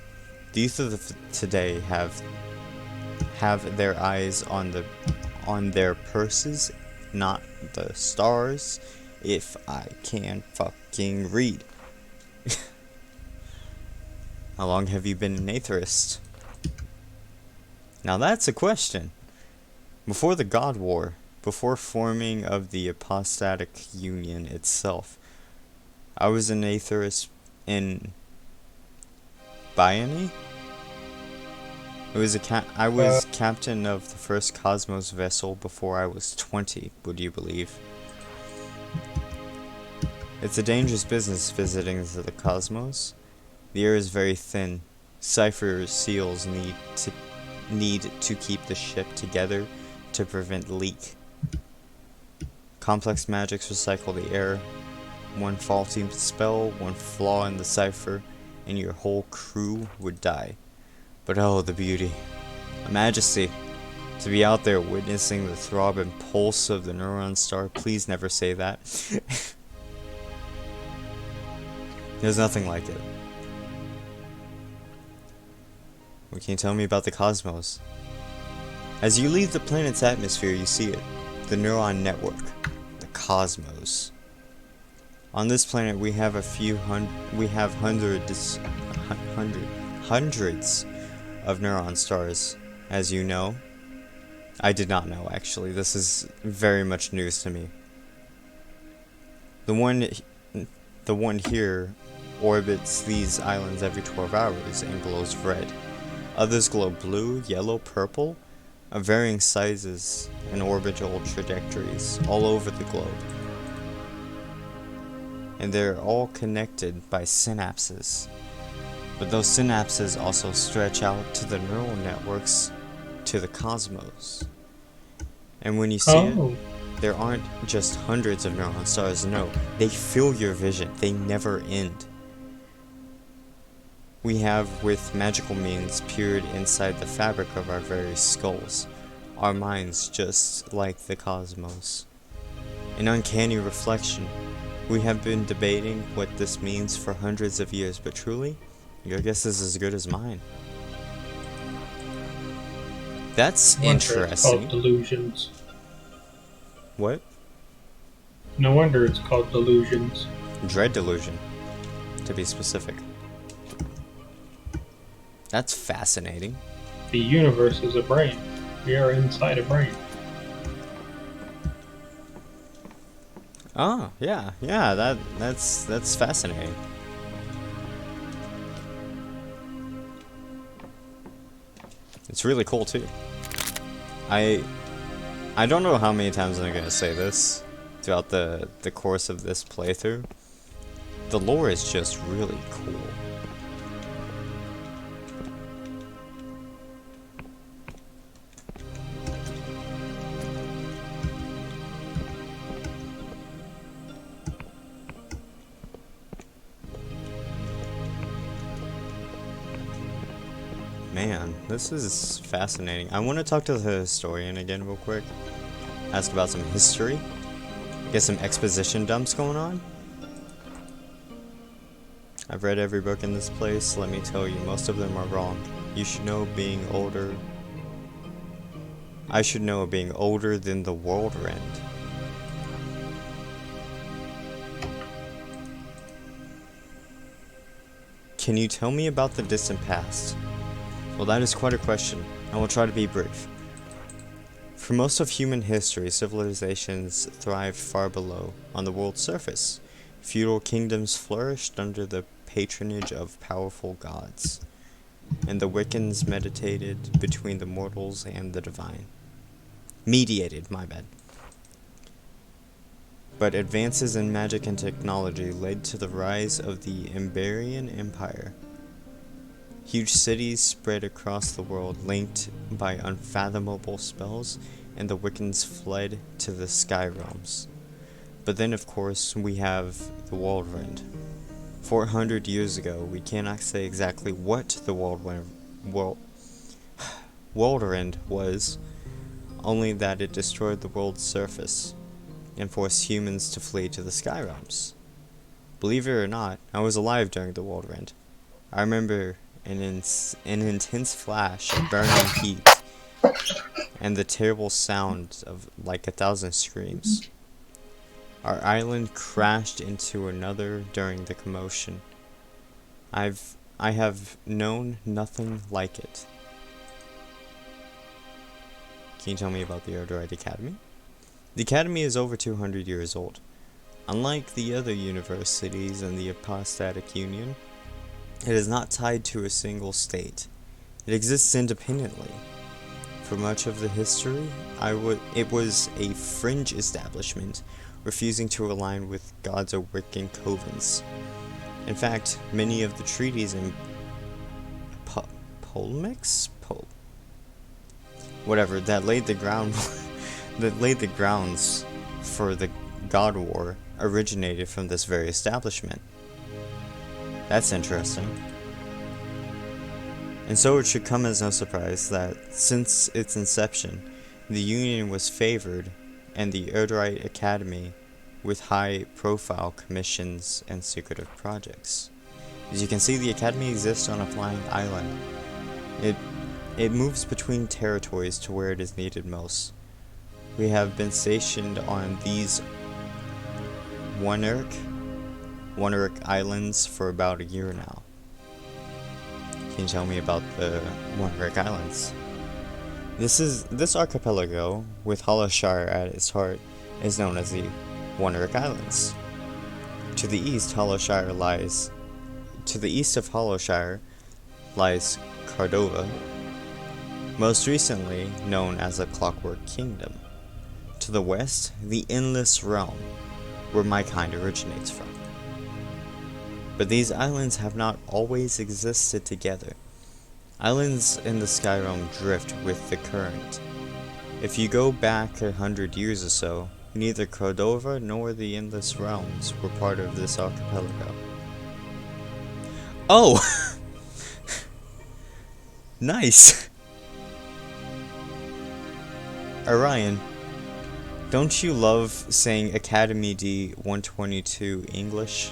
A: The youth of today have their eyes on their purses, not the stars, if I can fucking read. How long have you been an atheist? Now that's a question. Before the God War, before forming of the apostatic union itself, I was an atheist in Biony? I was captain of the first Cosmos vessel before I was 20, would you believe? It's a dangerous business visiting the cosmos. The air is very thin. Cipher seals need to keep the ship together to prevent leak. Complex magics recycle the air. One faulty spell, one flaw in the cipher, and your whole crew would die. But oh, the beauty. A majesty. To be out there witnessing the throb and pulse of the neuron star. Please never say that. There's nothing like it. What can you tell me about the cosmos? As you leave the planet's atmosphere, you see it. The neuron network. The cosmos. On this planet, we have hundreds of neuron stars, as you know. I did not know, actually. This is very much news to me. The one here orbits these islands every 12 hours and glows red. Others glow blue, yellow, purple, of varying sizes and orbital trajectories all over the globe. And they're all connected by synapses. But those synapses also stretch out to the neural networks to the cosmos. And when you see it, there aren't just hundreds of neuron stars, no. They fill your vision. They never end. We have, with magical means, peered inside the fabric of our very skulls. Our minds just like the cosmos. An uncanny reflection. We have been debating what this means for hundreds of years, but truly, your guess is as good as mine. That's interesting.
B: It's called delusions.
A: What?
B: No wonder it's called delusions.
A: Dread delusion, to be specific. That's fascinating.
B: The universe is a brain. We are inside a brain.
A: Oh, yeah, that's fascinating. It's really cool too. I don't know how many times I'm gonna say this throughout the course of this playthrough. The lore is just really cool. Man, this is fascinating. I want to talk to the historian again real quick. Ask about some history. Get some exposition dumps going on. I've read every book in this place. Let me tell you, most of them are wrong. You should know being older. I should know being older than the world end. Can you tell me about the distant past? Well, that is quite a question. I will try to be brief. For most of human history, civilizations thrived far below, on the world's surface. Feudal kingdoms flourished under the patronage of powerful gods, and the Wiccans meditated between the mortals and the divine. Mediated, my bad. But advances in magic and technology led to the rise of the Iberian Empire. Huge cities spread across the world, linked by unfathomable spells, and the Wiccans fled to the sky realms. But then, of course, we have the Worldwind. 400 years ago, we cannot say exactly what the Worldwind was, only that it destroyed the world's surface and forced humans to flee to the sky realms. Believe it or not, I was alive during the Worldwind. I remember an intense flash of burning heat and the terrible sound of like 1,000 screams. Our island crashed into another during the commotion. I have known nothing like it. Can you tell me about the Odorite Academy? The Academy is over 200 years old. Unlike the other universities in the Apostatic Union, it is not tied to a single state. It exists independently. For much of the history, it was a fringe establishment, refusing to align with God's working covens. In fact, many of the treaties in whatever that laid the grounds for the God War originated from this very establishment. That's interesting. And so it should come as no surprise that, since its inception, the Union was favored, and the erudite academy with high-profile commissions and secretive projects. As you can see, the academy exists on a flying island. It moves between territories to where it is needed most. We have been stationed on these youre Islands for about a year now. Can you tell me about the youre Islands? This archipelago, with Hollowshire at its heart, is known as the youre Islands. To the east of Hollowshire lies Cordova, most recently known as the Clockwork Kingdom. To the west, the Endless Realm, where my kind originates from. But these islands have not always existed together. Islands in the Sky Realm drift with the current. If you go back 100 years or so, neither Cordova nor the Endless Realms were part of this archipelago. Oh! Nice! Orion, don't you love saying Academy D 122 English?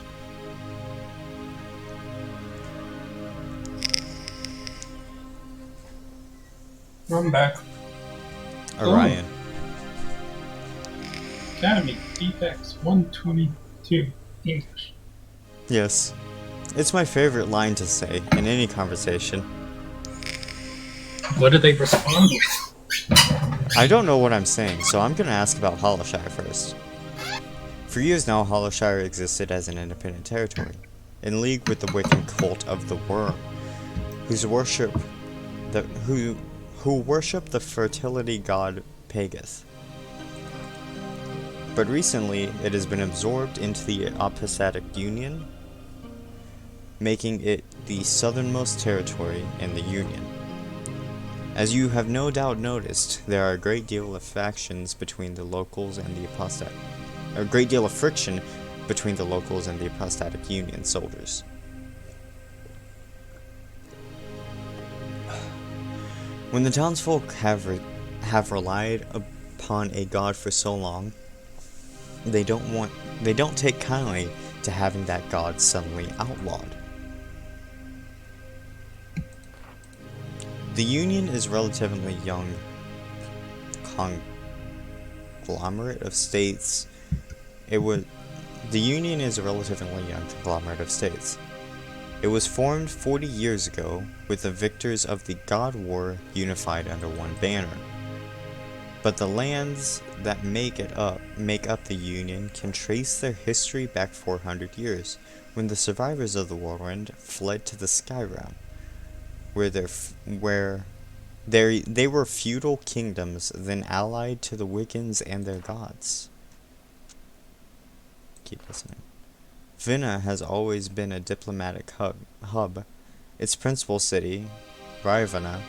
B: I'm back.
A: Orion.
B: Academy Defects 122 English.
A: Yes. It's my favorite line to say in any conversation.
B: What did they respond with?
A: I don't know what I'm saying, so I'm gonna ask about Hollowshire first. For years now, Hollowshire existed as an independent territory, in league with the Wiccan cult of the Worm, who worship the fertility god Pegeth. But recently, it has been absorbed into the Apostatic Union, making it the southernmost territory in the Union. As you have no doubt noticed, there are a great deal of factions between the locals and the apostate, a great deal of friction between the locals and the Apostatic Union soldiers. When the townsfolk have relied upon a god for so long, they don't take kindly to having that god suddenly outlawed. The Union is a relatively young conglomerate of states. It was formed 40 years ago with the victors of the God War unified under one banner. But the lands that make up the Union can trace their history back 400 years, when the survivors of the whirlwind fled to the Sky Realm, where they were feudal kingdoms, then allied to the Wiccans and their gods. Keep listening. Vienna has always been a diplomatic hub. Its principal city, Riva,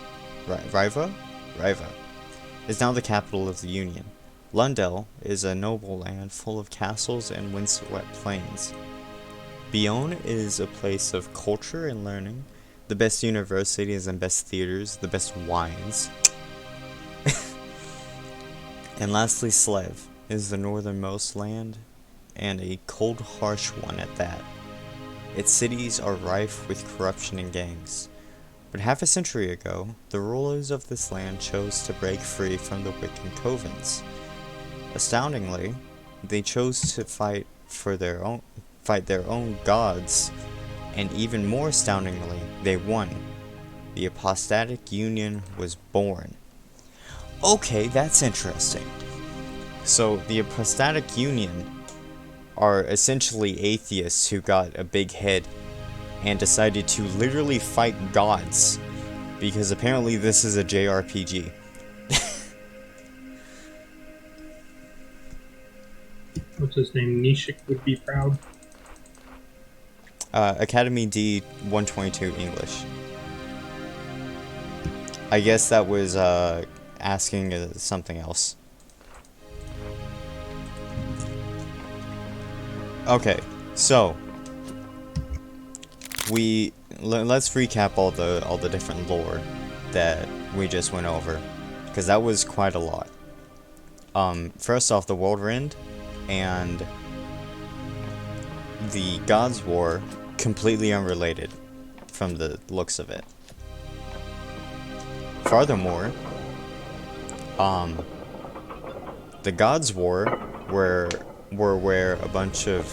A: is now the capital of the Union. Lundell is a noble land full of castles and windswept plains. Bayonne is a place of culture and learning, the best universities and best theaters, the best wines. And lastly, Slev is the northernmost land, and a cold, harsh one at that. Its cities are rife with corruption and gangs. But half a century ago, the rulers of this land chose to break free from the Wiccan covens. Astoundingly, they chose to fight their own gods, and even more astoundingly, they won. The Apostatic Union was born. Okay, that's interesting. So, the Apostatic Union are essentially atheists who got a big head and decided to literally fight gods because apparently this is a JRPG.
B: What's his name? Nishik would be proud.
A: Academy D 122 English. I guess that was asking something else. Okay, so let's recap all the different lore that we just went over, because that was quite a lot. First off, the World End and the Gods' War, completely unrelated from the looks of it. Furthermore, the Gods' War were where a bunch of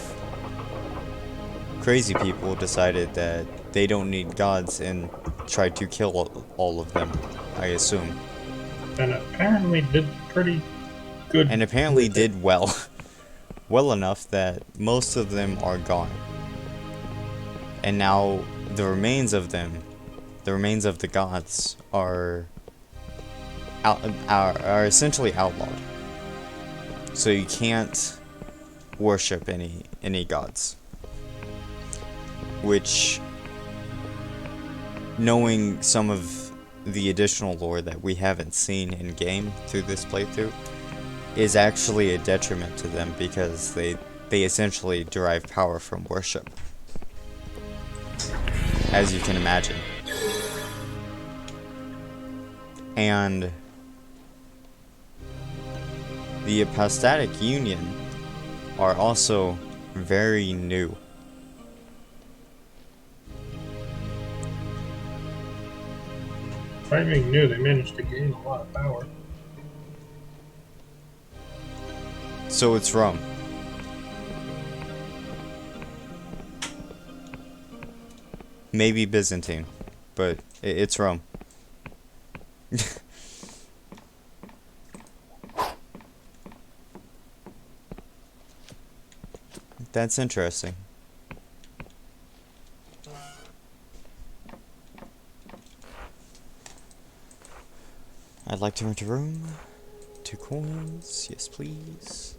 A: crazy people decided that they don't need gods and tried to kill all of them, I assume.
B: And apparently did pretty good.
A: And apparently did well. Well enough that most of them are gone. And now the remains of them, the remains of the gods, are essentially outlawed. So you can't worship any gods. Which, knowing some of the additional lore that we haven't seen in game through this playthrough, is actually a detriment to them, because they essentially derive power from worship, as you can imagine. And the Apostatic Union are also very new.
B: By being new, they managed to gain a lot of power.
A: So it's Rome. Maybe Byzantine, but it's Rome. That's interesting. I'd like to rent a room. 2 coins. Yes, please.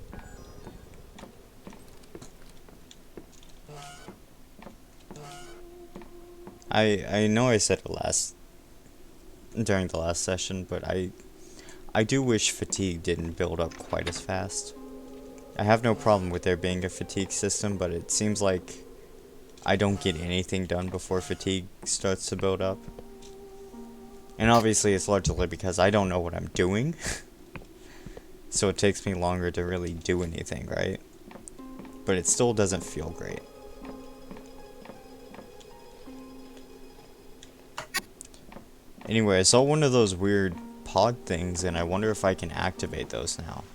A: I know I said it during the last session, but I do wish fatigue didn't build up quite as fast. I have no problem with there being a fatigue system, but it seems like I don't get anything done before fatigue starts to build up. And obviously it's largely because I don't know what I'm doing. So it takes me longer to really do anything, right? But it still doesn't feel great. Anyway, I saw one of those weird pod things, and I wonder if I can activate those now.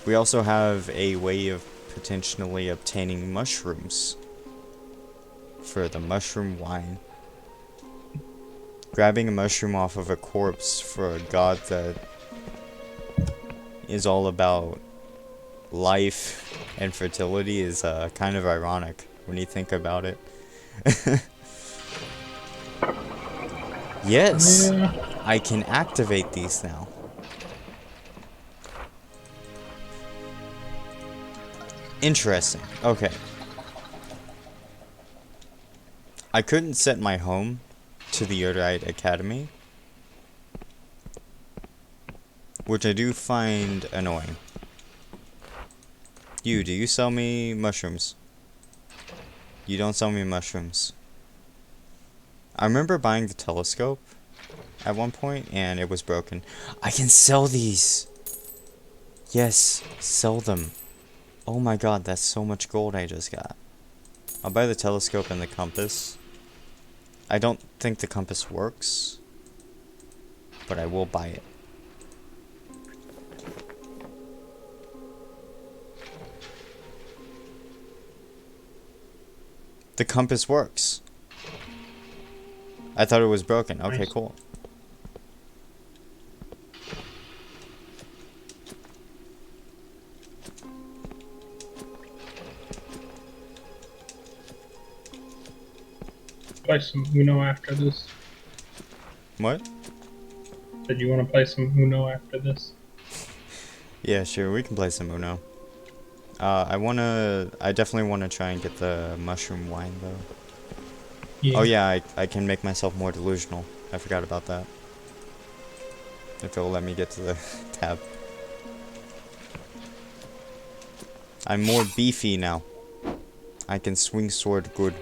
A: We also have a way of potentially obtaining mushrooms for the mushroom wine. Grabbing a mushroom off of a corpse for a god that is all about life and fertility is kind of ironic when you think about it. Yes,
B: Yeah.
A: I can activate these now. Interesting. Okay. I couldn't set my home to the Youre Academy, which I do find annoying. Do you sell me mushrooms? You don't sell me mushrooms. I remember buying the telescope at one point, and it was broken. I can sell these! Yes, sell them. Oh my god, that's so much gold I just got. I'll buy the telescope and the compass. I don't think the compass works, but I will buy it. The compass works. I thought it was broken. Okay,
B: Nice.
A: cool.
B: play some Uno after this?
A: What?
B: Did you want to play some Uno after this?
A: Yeah, sure, we can play some Uno. I definitely wanna try and get the mushroom wine though.
B: Yeah.
A: Oh yeah, I can make myself more delusional. I forgot about that. If it'll let me get to the tab. I'm more beefy now. I can swing sword good.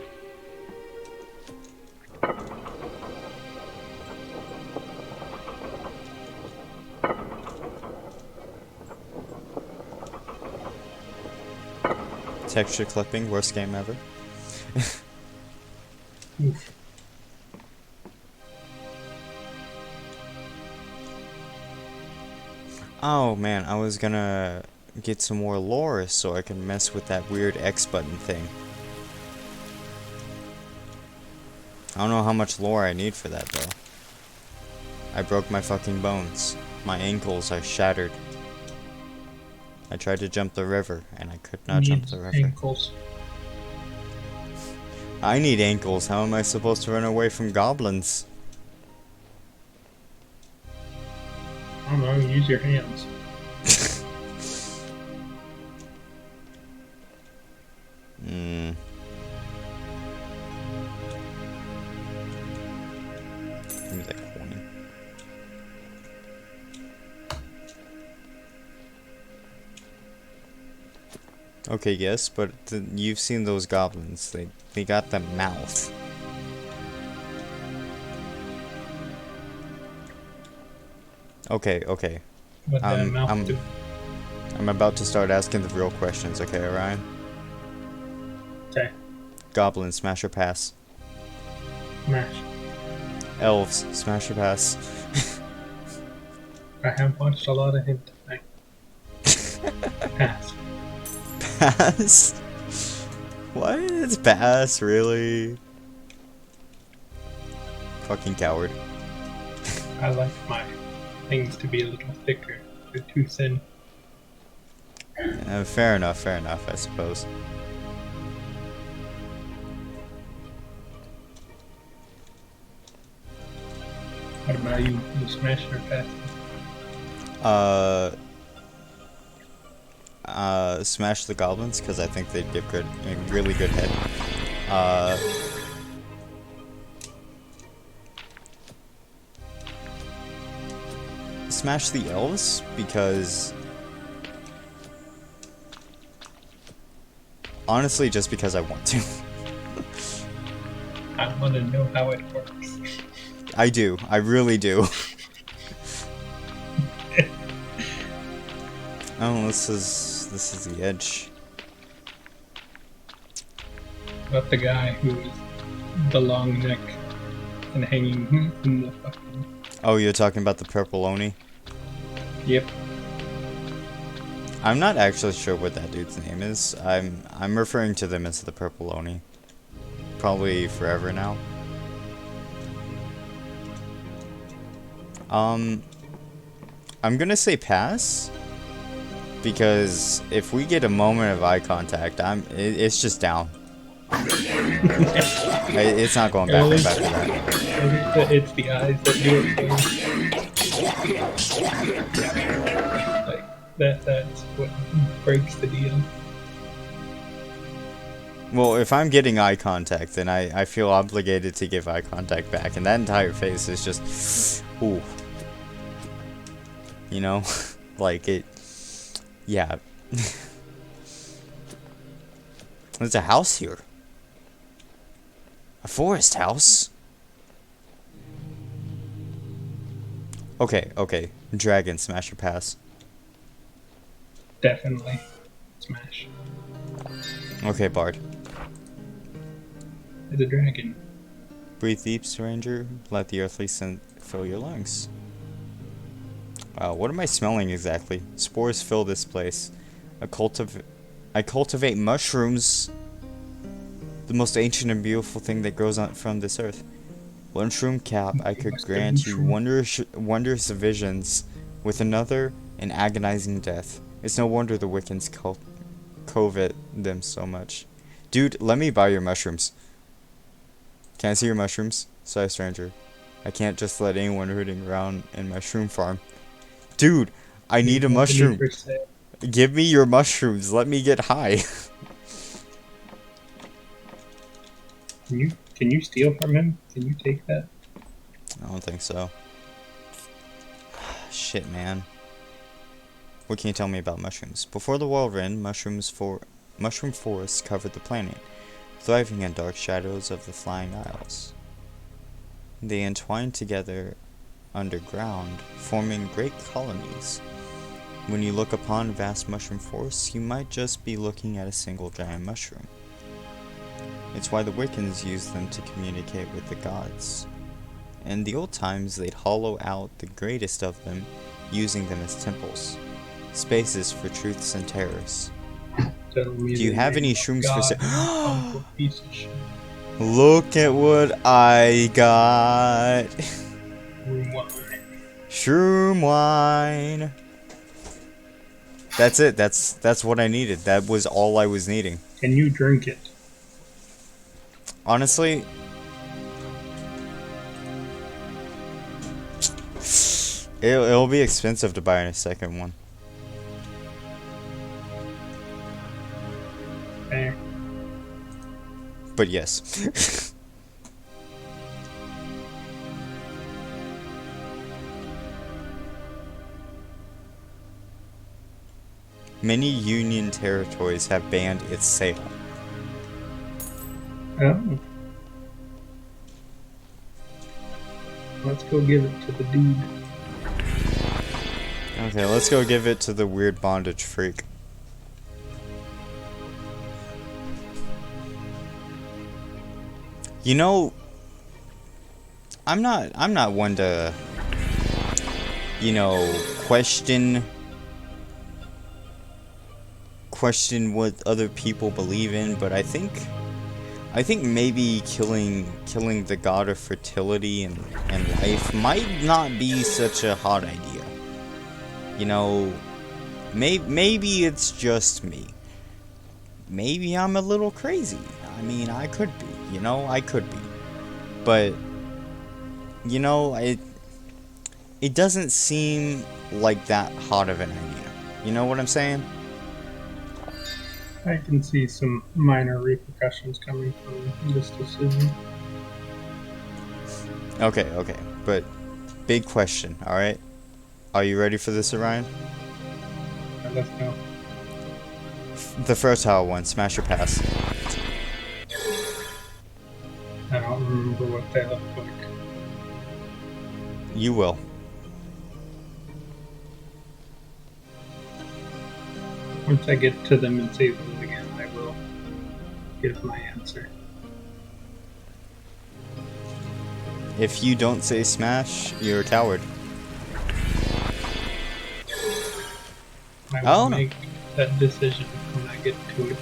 A: Texture clipping, worst game ever.
B: Oof.
A: Oh man, I was gonna get some more lore so I can mess with that weird X button thing. I don't know how much lore I need for that though. I broke my fucking bones. My ankles are shattered. I tried to jump the river and I could not jump the river.
B: Ankles.
A: I need ankles. How am I supposed to run away from goblins?
B: I don't know, use your hands.
A: Hmm. Give me that coin. Okay, yes, but you've seen those goblins. They got the mouth. Okay, okay.
B: What that mouth
A: I'm
B: do?
A: I'm about to start asking the real questions, okay, Orion?
B: Okay.
A: Goblin, smash or pass?
B: Smash.
A: Elves, smash or pass?
B: I have watched a lot of him tonight. Pass.
A: Pass? What? It's pass, really? Fucking coward.
B: I like my things to be a little thicker. They're too thin.
A: Fair enough, I suppose.
B: What about you? You smash or pass?
A: Smash the goblins, because I think they'd give a really good hit. Smash the elves, because... honestly, just because I want to.
B: I want to know how it works.
A: I do. I really do. Oh, this is the edge.
B: About the guy who's the long neck and hanging in the fucking...
A: Oh, you're talking about the purple Oni?
B: Yep.
A: I'm not actually sure what that dude's name is. I'm referring to them as the purple Oni. Probably forever now. I'm gonna say pass. Because if we get a moment of eye contact, it's just down. It's not going back up after that.
B: It's the eyes that do it. Like that's what breaks the deal.
A: Well, if I'm getting eye contact, then I feel obligated to give eye contact back, and that entire face is just, ooh. You know, like it. Yeah. There's a house here. A forest house. Okay, okay. Dragon, smash or pass?
B: Definitely. Smash.
A: Okay, Bard.
B: It's a dragon.
A: Breathe deep, stranger. Let the earthly scent fill your lungs. Wow, what am I smelling exactly? Spores fill this place. I cultivate mushrooms. The most ancient and beautiful thing that grows on from this earth. One shroom cap, I could grant you wondrous visions. With another, an agonizing death. It's no wonder the Wiccans covet them so much. Dude, let me buy your mushrooms. Can I see your mushrooms? Sorry, stranger. I can't just let anyone rooting around in my shroom farm. Dude, I need a mushroom.
B: For sale.
A: Give me your mushrooms. Let me get high.
B: Can you steal from him? Can you take that?
A: I don't think so. Shit, man. What can you tell me about mushrooms? Before the world ran, mushroom forests covered the planet, thriving in dark shadows of the flying isles. They entwined together underground, forming great colonies. When you look upon vast mushroom forests, you might just be looking at a single giant mushroom. It's why the Wiccans used them to communicate with the gods. In the old times, they'd hollow out the greatest of them, using them as temples, spaces for truths and terrors.
B: Do
A: you have any shrooms for
B: sale? Piece of shit.
A: Look at what I got.
B: Room wine.
A: Shroom wine. That's it. That's what I needed. That was all I was needing.
B: Can you drink it?
A: Honestly, it'll be expensive to buy a second one.
B: Fair.
A: But yes. Many Union territories have banned its sale.
B: Oh. Let's go give it to the dude.
A: Okay, let's go give it to the weird bondage freak. You know, I'm not one to, you know, question what other people believe in, but I think maybe killing the god of fertility and life might not be such a hot idea. You know, maybe it's just me. Maybe I'm a little crazy. I mean, I could be. You know, I could be. But, you know, it doesn't seem like that hot of an idea. You know what I'm saying?
B: I can see some minor repercussions coming from this decision.
A: Okay, but big question, alright? Are you ready for this, Orion?
B: Let's go.
A: The fertile one, smash or pass.
B: I don't remember what they look like.
A: You will.
B: Once I get to them and see them again, I will give my answer.
A: If you don't say smash, you're a coward.
B: I will
A: Oh, no.
B: make that decision when I get to it.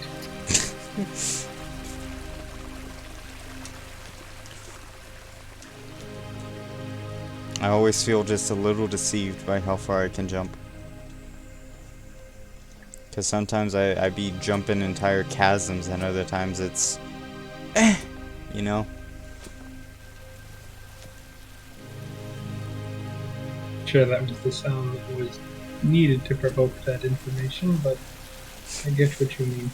A: I always feel just a little deceived by how far I can jump. Because sometimes I be jumping entire chasms, and other times it's, you know?
B: Sure, that was the sound that was needed to provoke that information, but I get what you mean.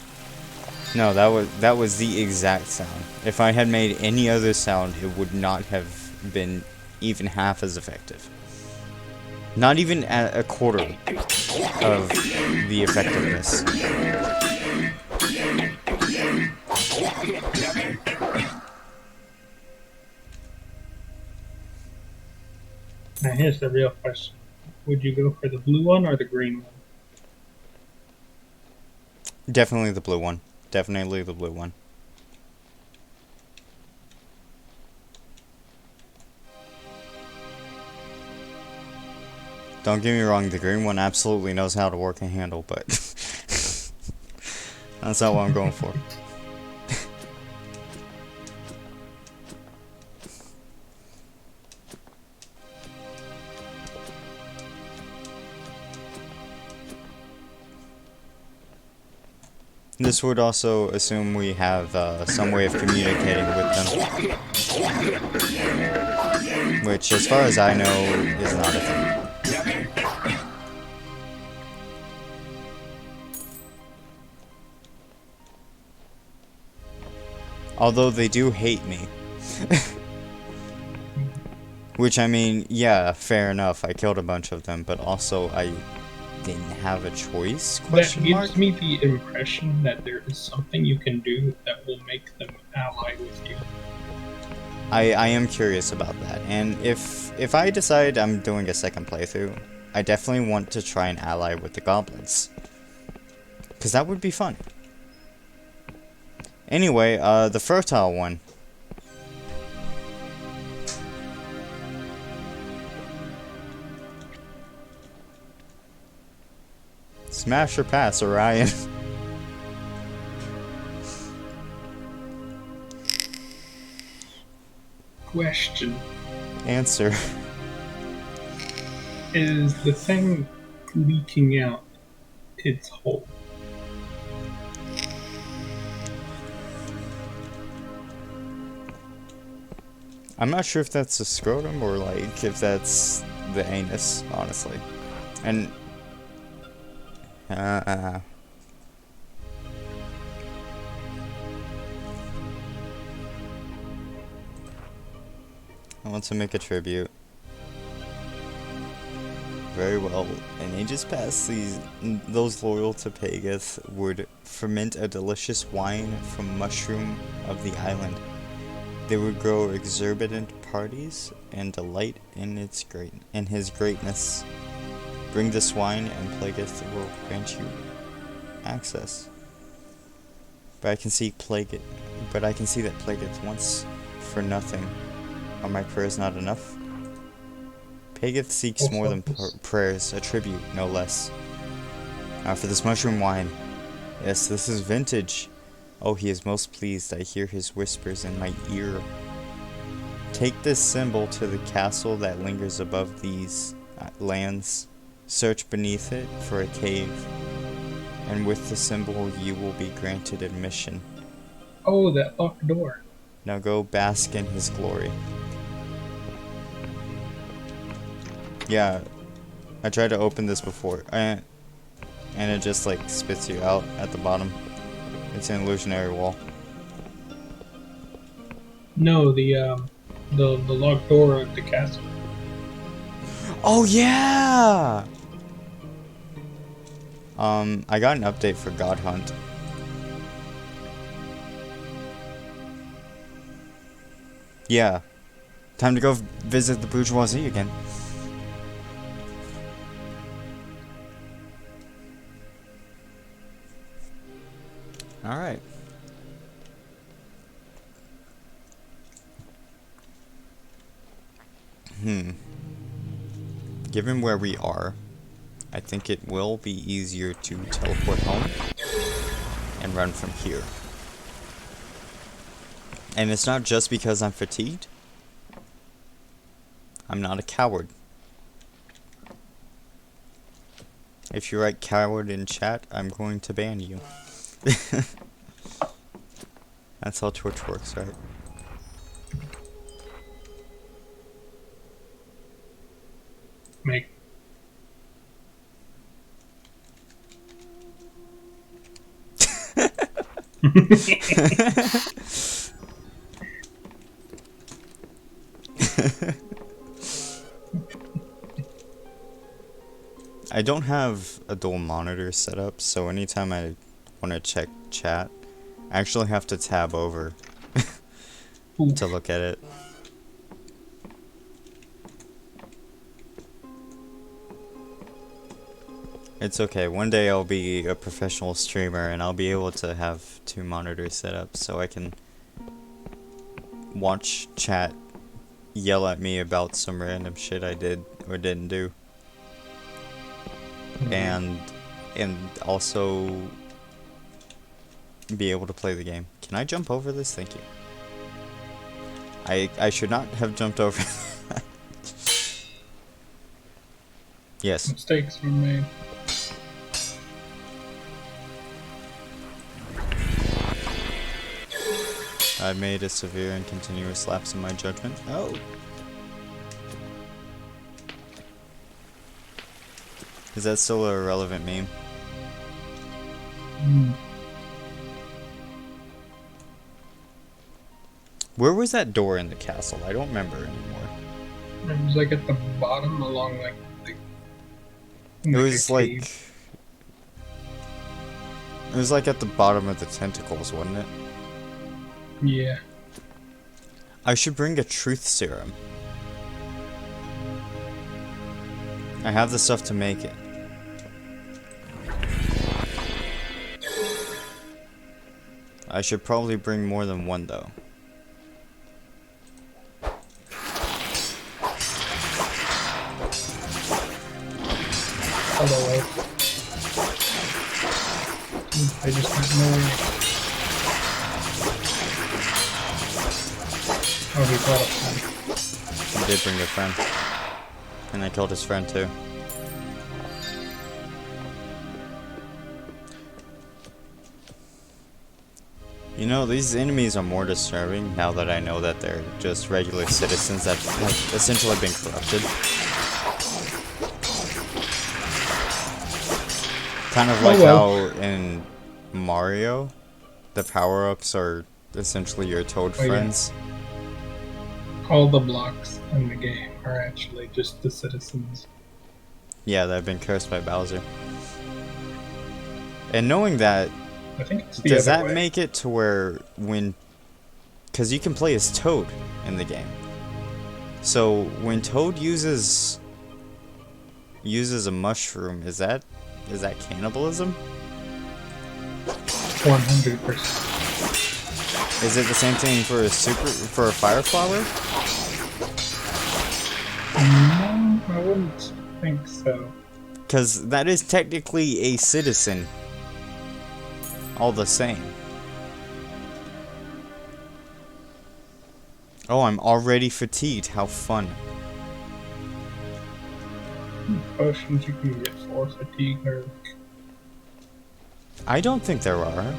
A: No, that was the exact sound. If I had made any other sound, it would not have been even half as effective. Not even at a quarter of the effectiveness.
B: Now here's the real question. Would you go for the blue one or the green one?
A: Definitely the blue one. Definitely the blue one. Don't get me wrong, the green one absolutely knows how to work a handle, but that's not what I'm going for. This would also assume we have some way of communicating with them. Which, as far as I know, is not a thing. Although they do hate me. Which, I mean, yeah, fair enough. I killed a bunch of them, but also I didn't have a choice?
B: That
A: Question mark?
B: gives me the impression that there is something you can do that will make them ally with you.
A: I am curious about that, and if I decide I'm doing a second playthrough, I definitely want to try and ally with the goblins. Because that would be fun. Anyway, the fertile one. Smash or pass, Orion.
B: Question.
A: Answer.
B: Is the thing leaking out its hole?
A: I'm not sure if that's the scrotum or, like, if that's the anus, honestly. And... I want to make a tribute. Very well. In ages past, those loyal to Pageth would ferment a delicious wine from mushroom of the island. They would grow exorbitant parties and delight in his greatness. Bring this wine, and Plagueith will grant you access. But I can see that Plagueith wants for nothing. Are my prayers not enough? Pageth seeks more than prayers, a tribute, no less. Now for this mushroom wine. Yes, this is vintage. Oh, he is most pleased. I hear his whispers in my ear. Take this symbol to the castle that lingers above these lands. Search beneath it for a cave. And with the symbol, you will be granted admission.
B: Oh, that locked door.
A: Now go bask in his glory. Yeah, I tried to open this before, and it just like spits you out at the bottom. It's an illusionary wall.
B: No, the locked door at the castle.
A: Oh yeah! I got an update for God Hunt. Yeah. Time to go visit the bourgeoisie again. Alright. Given where we are, I think it will be easier to teleport home and run from here. And it's not just because I'm fatigued. I'm not a coward. If you write coward in chat, I'm going to ban you. That's how Twitch works, right?
B: Make.
A: I don't have a dual monitor set up, so anytime I want to check chat, I actually have to tab over to look at it. It's okay, one day I'll be a professional streamer and I'll be able to have 2 monitors set up so I can watch chat yell at me about some random shit I did or didn't do. And also be able to play the game. Can I jump over this? Thank you. I should not have jumped over that. Yes.
B: Mistakes were made.
A: I made a severe and continuous lapse in my judgment. Oh. Is that still a relevant meme? Where was that door in the castle? I don't remember anymore.
B: It was like at the bottom along like the.
A: It was
B: a
A: like.
B: cave.
A: It was like at the bottom of the tentacles, wasn't it?
B: Yeah.
A: I should bring a truth serum. I have the stuff to make it. I should probably bring more than one though.
B: Hello. I just don't know. Oh, he brought a friend.
A: He did bring a friend. And I killed his friend too. You know, these enemies are more disturbing now that I know that they're just regular citizens that have essentially been corrupted. Kind of like how in Mario, the power-ups are essentially your Toad friends.
B: Yeah. All the blocks in the game are actually just the citizens.
A: Yeah, that have been cursed by Bowser. And knowing that,
B: I think it's the
A: does
B: other
A: that
B: way.
A: make it to where when... Because you can play as Toad in the game. So when Toad uses a mushroom, is that cannibalism?
B: 100%.
A: Is it the same thing for a fire flower?
B: No, I wouldn't think so.
A: Because that is technically a citizen. All the same. Oh, I'm already fatigued. How fun.
B: Potions you can get for fatigue or...
A: I don't think there are.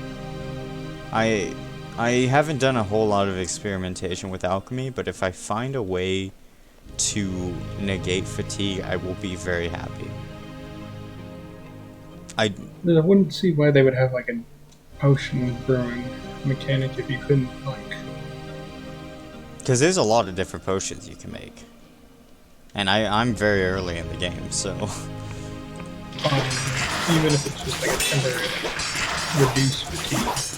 A: I haven't done a whole lot of experimentation with alchemy, but if I find a way to negate fatigue, I will be very happy.
B: I wouldn't see why they would have like a potion brewing mechanic if you couldn't like...
A: Because there's a lot of different potions you can make. And I'm very early in the game, so...
B: even if it's just like a temporary reduce fatigue.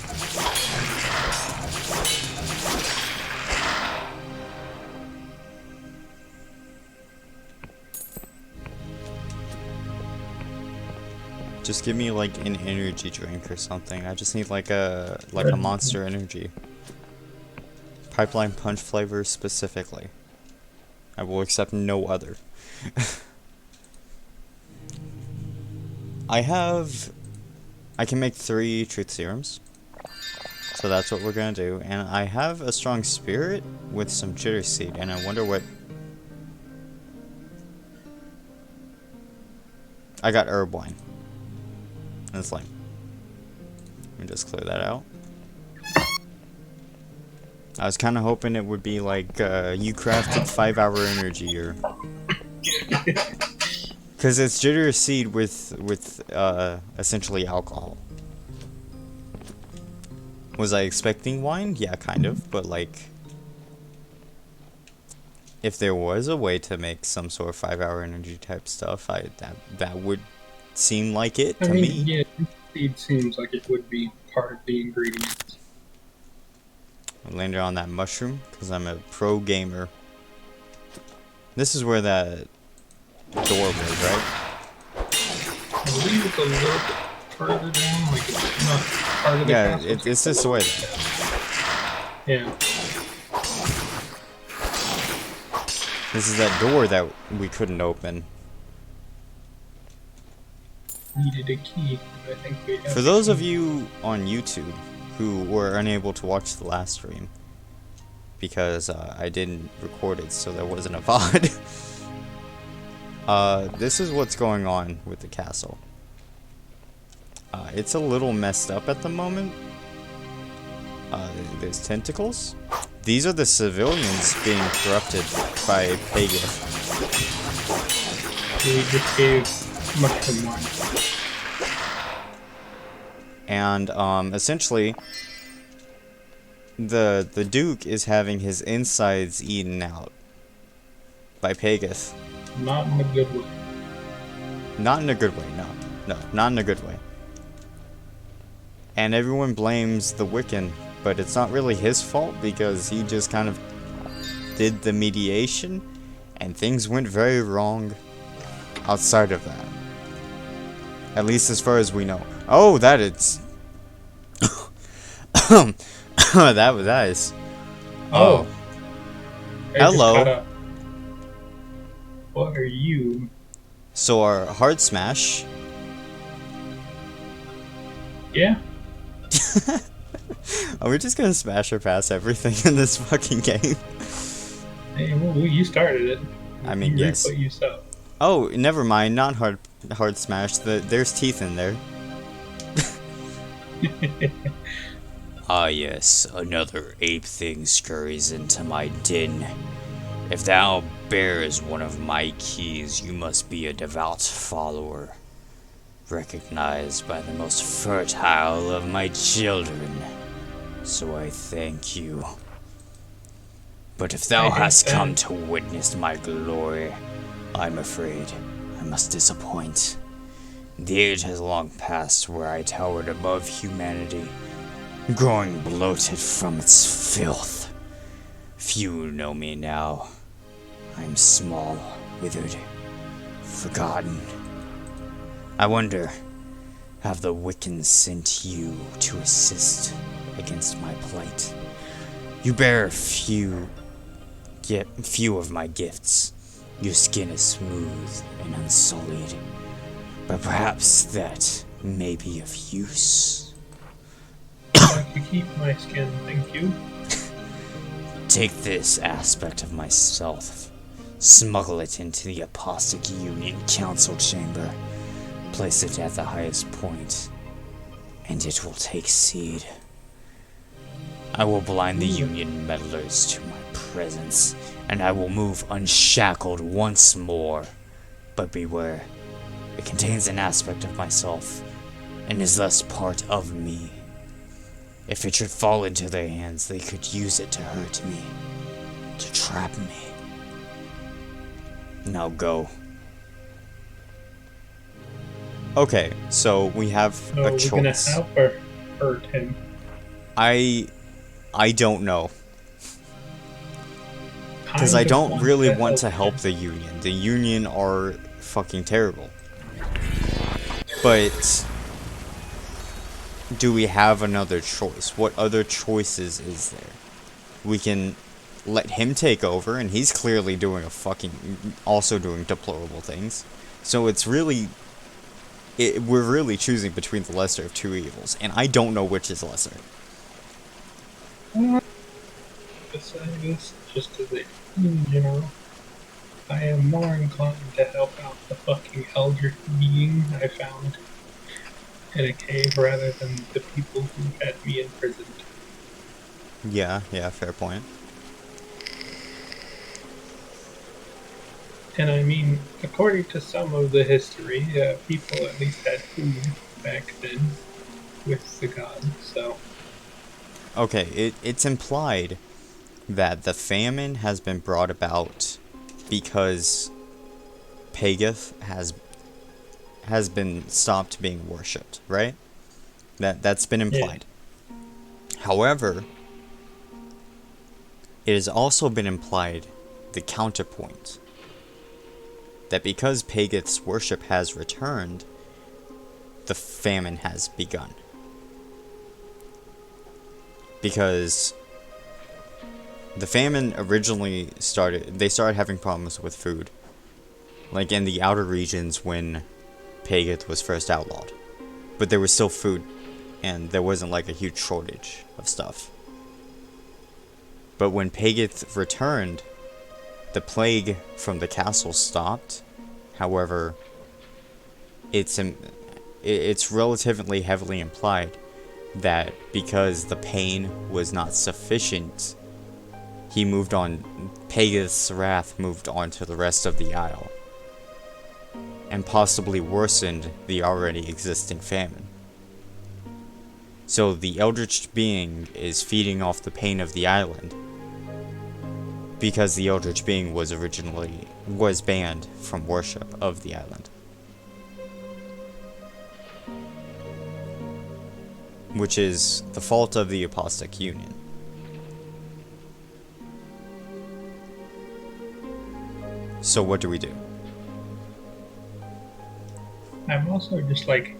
A: Just give me like an energy drink or something. I just need like a Monster Energy. Pipeline Punch flavor specifically. I will accept no other. I can make 3 truth serums. So that's what we're gonna do. And I have a strong spirit with some jitter seed, and I wonder what... I got herb wine. That's lame. Let me just clear that out. I was kind of hoping it would be like, you crafted 5-hour energy, or... Because it's jitter seed with essentially alcohol. Was I expecting wine? Yeah, kind of, but like... If there was a way to make some sort of 5-hour energy type stuff, that would seem like it to me.
B: Yeah, seed seems like it would be part of the ingredients.
A: I landed on that mushroom because I'm a pro gamer. This is where that door was, right?
B: I believe it's a little bit further down, like it's not part of the castle.
A: It's this way.
B: Yeah.
A: This is that door that we couldn't open.
B: Needed a key, but I think we have
A: For those of you on YouTube who were unable to watch the last stream, because I didn't record it, so there wasn't a VOD. This is what's going on with the castle. It's a little messed up at the moment. There's tentacles. These are the civilians being corrupted by Pageth.
B: We just gave mushroom one.
A: And essentially, the Duke is having his insides eaten out by Pageth.
B: Not in a good way.
A: Not in a good way, no, not in a good way. And everyone blames the Wiccan, but it's not really his fault because he just kind of did the mediation, and things went very wrong outside of that. At least as far as we know. Oh, that is... that was nice.
B: Oh. I just
A: Hello.
B: caught up. What are you?
A: So our hard smash...
B: Yeah.
A: Are we just gonna smash or pass everything in this fucking game?
B: Hey, well, you started it.
A: I mean,
B: you
A: yes.
B: reap what you sow.
A: Oh, never mind, not hard smash. There's teeth in there.
D: Ah yes, another ape thing scurries into my den. If thou bears one of my keys, you must be a devout follower, recognized by the most fertile of my children. So I thank you. But if thou
B: I hate
D: hast
B: that.
D: come to witness my glory, I'm afraid I must disappoint. The age has long passed where I towered above humanity, growing bloated from its filth. Few know me now. I'm small, withered, forgotten. I wonder, have the Wiccans sent you to assist against my plight? You bear few of my gifts. Your skin is smooth and unsullied, but perhaps that may be of use.
B: I'd like to keep my skin, thank you.
D: Take this aspect of myself, smuggle it into the Apostolic Union Council Chamber, place it at the highest point, and it will take seed. I will blind the Union meddlers to my presence, and I will move unshackled once more. But beware, it contains an aspect of myself, and is thus part of me. If it should fall into their hands, they could use it to hurt me, to trap me. Now go.
A: Okay, so we have
B: So
A: a
B: we're gonna
A: choice.
B: help or hurt him.
A: I don't know. Because I
B: Kind of
A: don't
B: want
A: really want to
B: him.
A: help the Union. The Union are fucking terrible. But do we have another choice? What other choices is there? We can let him take over, and he's clearly doing also doing deplorable things. So it's really, we're really choosing between the lesser of two evils, and I don't know which is lesser.
B: Besides this, just as a general, I am more inclined to help out the fucking elder being I found in a cave rather than the people who had me imprisoned.
A: Yeah, fair point.
B: And I mean, according to some of the history, people at least had food back then with the gods, so.
A: Okay, it's implied that the famine has been brought about because Pageth has been stopped being worshipped, right? That's been implied. However, it has also been implied the counterpoint that because Pageth's worship has returned, the famine has begun. Because the famine originally they started having problems with food. Like in the outer regions when Pageth was first outlawed. But there was still food, and there wasn't like a huge shortage of stuff. But when Pageth returned, the plague from the castle stopped. However, it's relatively heavily implied that because the pain was not sufficient, he moved on, Pegeth's wrath moved on to the rest of the Isle, and possibly worsened the already existing famine. So the Eldritch being is feeding off the pain of the island, because the Eldritch being was banned from worship of the island. Which is the fault of the Apostate Union. So what do we do?
B: I'm also just like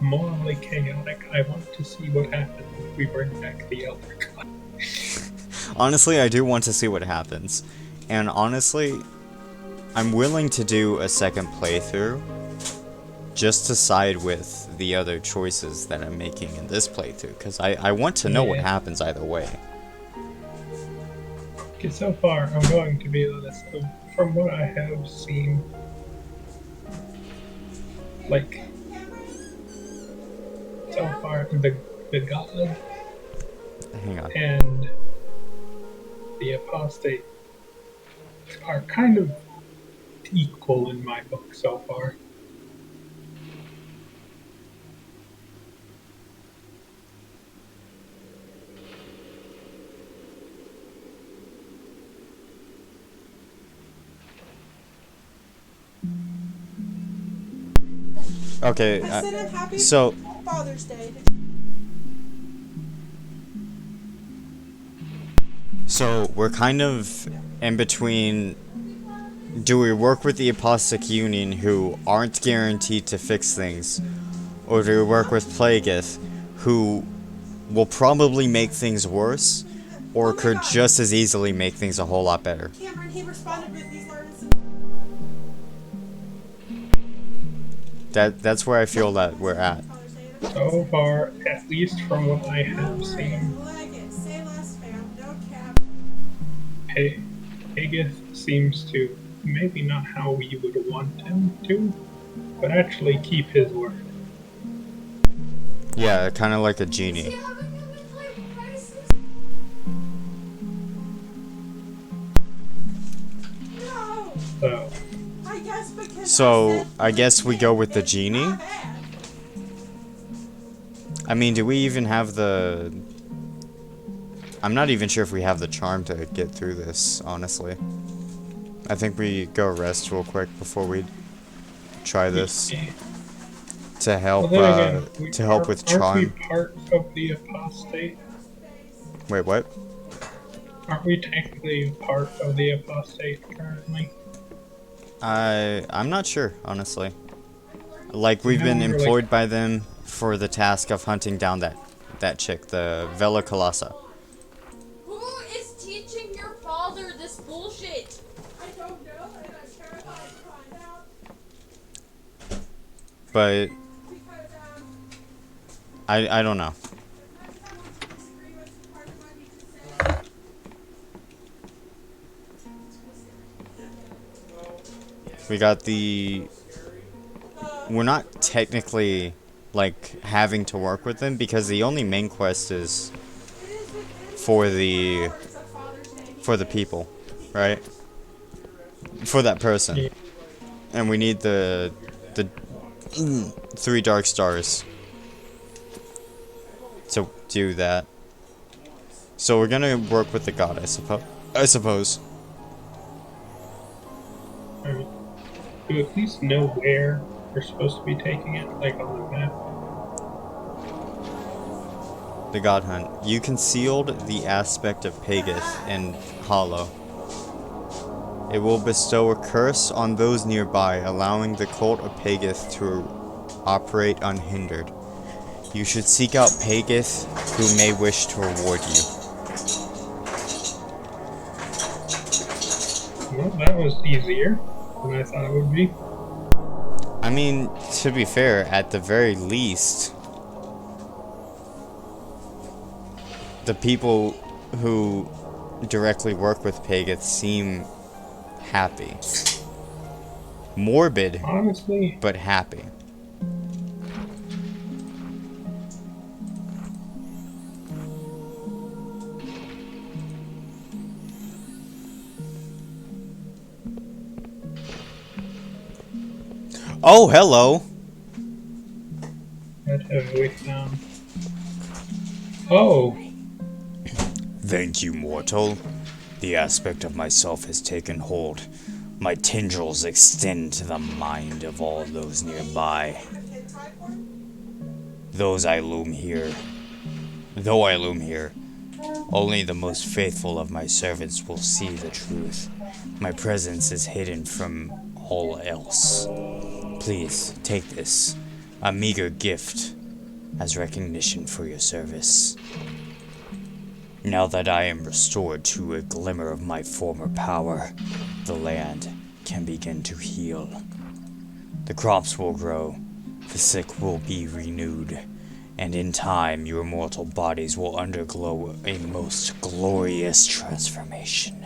B: morally chaotic. I want to see what happens if we bring back the Elder God.
A: Honestly, I do want to see what happens. And honestly, I'm willing to do a second playthrough just to side with the other choices that I'm making in this playthrough, because I want to know what happens either way.
B: Okay, so far, I'm going to be honest, from what I have seen, like, so far, the God
A: Hang on.
B: and the Apostate are kind of equal in my book so far.
A: Okay,
E: I said I'm happy
A: so
E: Father's Day.
A: So we're kind of in between. Do we work with the Apostate Union, who aren't guaranteed to fix things, or do we work with Plagueis, who will probably make things worse, or could just as easily make things a whole lot better?
E: Cameron, he responded with these learns.
A: That's where I feel that we're at.
B: So far, at least from what I have seen,
E: Like it. Say less, fam. No cap.
B: Pegeth seems to, maybe not how you would want him to, but actually keep his word.
A: Yeah, kind of like a genie.
E: No.
B: So,
E: I guess because
A: So I guess we go with the genie.
E: not bad.
A: I mean, do we even have the... I'm not even sure if we have the charm to get through this, honestly. I think we go rest real quick before we try this to help
B: well, then again, we
A: to help
B: are-
A: with
B: Aren't we
A: charm.
B: part of the Apostate?
A: Wait, what?
B: Aren't we technically part of the Apostate currently?
A: I'm not sure, honestly. Like, we've
B: No,
A: been
B: you're like-
A: employed by them for the task of hunting down that chick, the Vela Colassa.
F: Who is teaching your father this bullshit?
E: I don't know, and I'm terrified to find out
A: But
E: because
A: I don't know.
E: sometimes I want to disagree with part of what he just said.
A: We got the... We're not technically, like, having to work with them, because the only main quest is for the people, right? For that person.
B: Yeah.
A: And we need the 3 dark stars to do that. So we're gonna work with the god, I suppose.
B: Alright. Do you at least know where we're supposed to be taking it, like on the map?
A: The God Hunt. You concealed the aspect of Pegeth in Hollow. It will bestow a curse on those nearby, allowing the cult of Pegeth to operate unhindered. You should seek out Pegeth, who may wish to reward you.
B: Well, that was easier than I thought it would be.
A: I mean, to be fair, at the very least, the people who directly work with Pegeth seem happy. Morbid,
B: Honestly,
A: but happy. Oh, hello.
B: What have we found? Oh,
D: Thank you, mortal. The aspect of myself has taken hold. My tendrils extend to the mind of all those nearby. Those I loom here. Though I loom here, only the most faithful of my servants will see the truth. My presence is hidden from all else. Please, take this, a meager gift, as recognition for your service. Now that I am restored to a glimmer of my former power, the land can begin to heal. The crops will grow, the sick will be renewed, and in time your mortal bodies will undergo a most glorious transformation.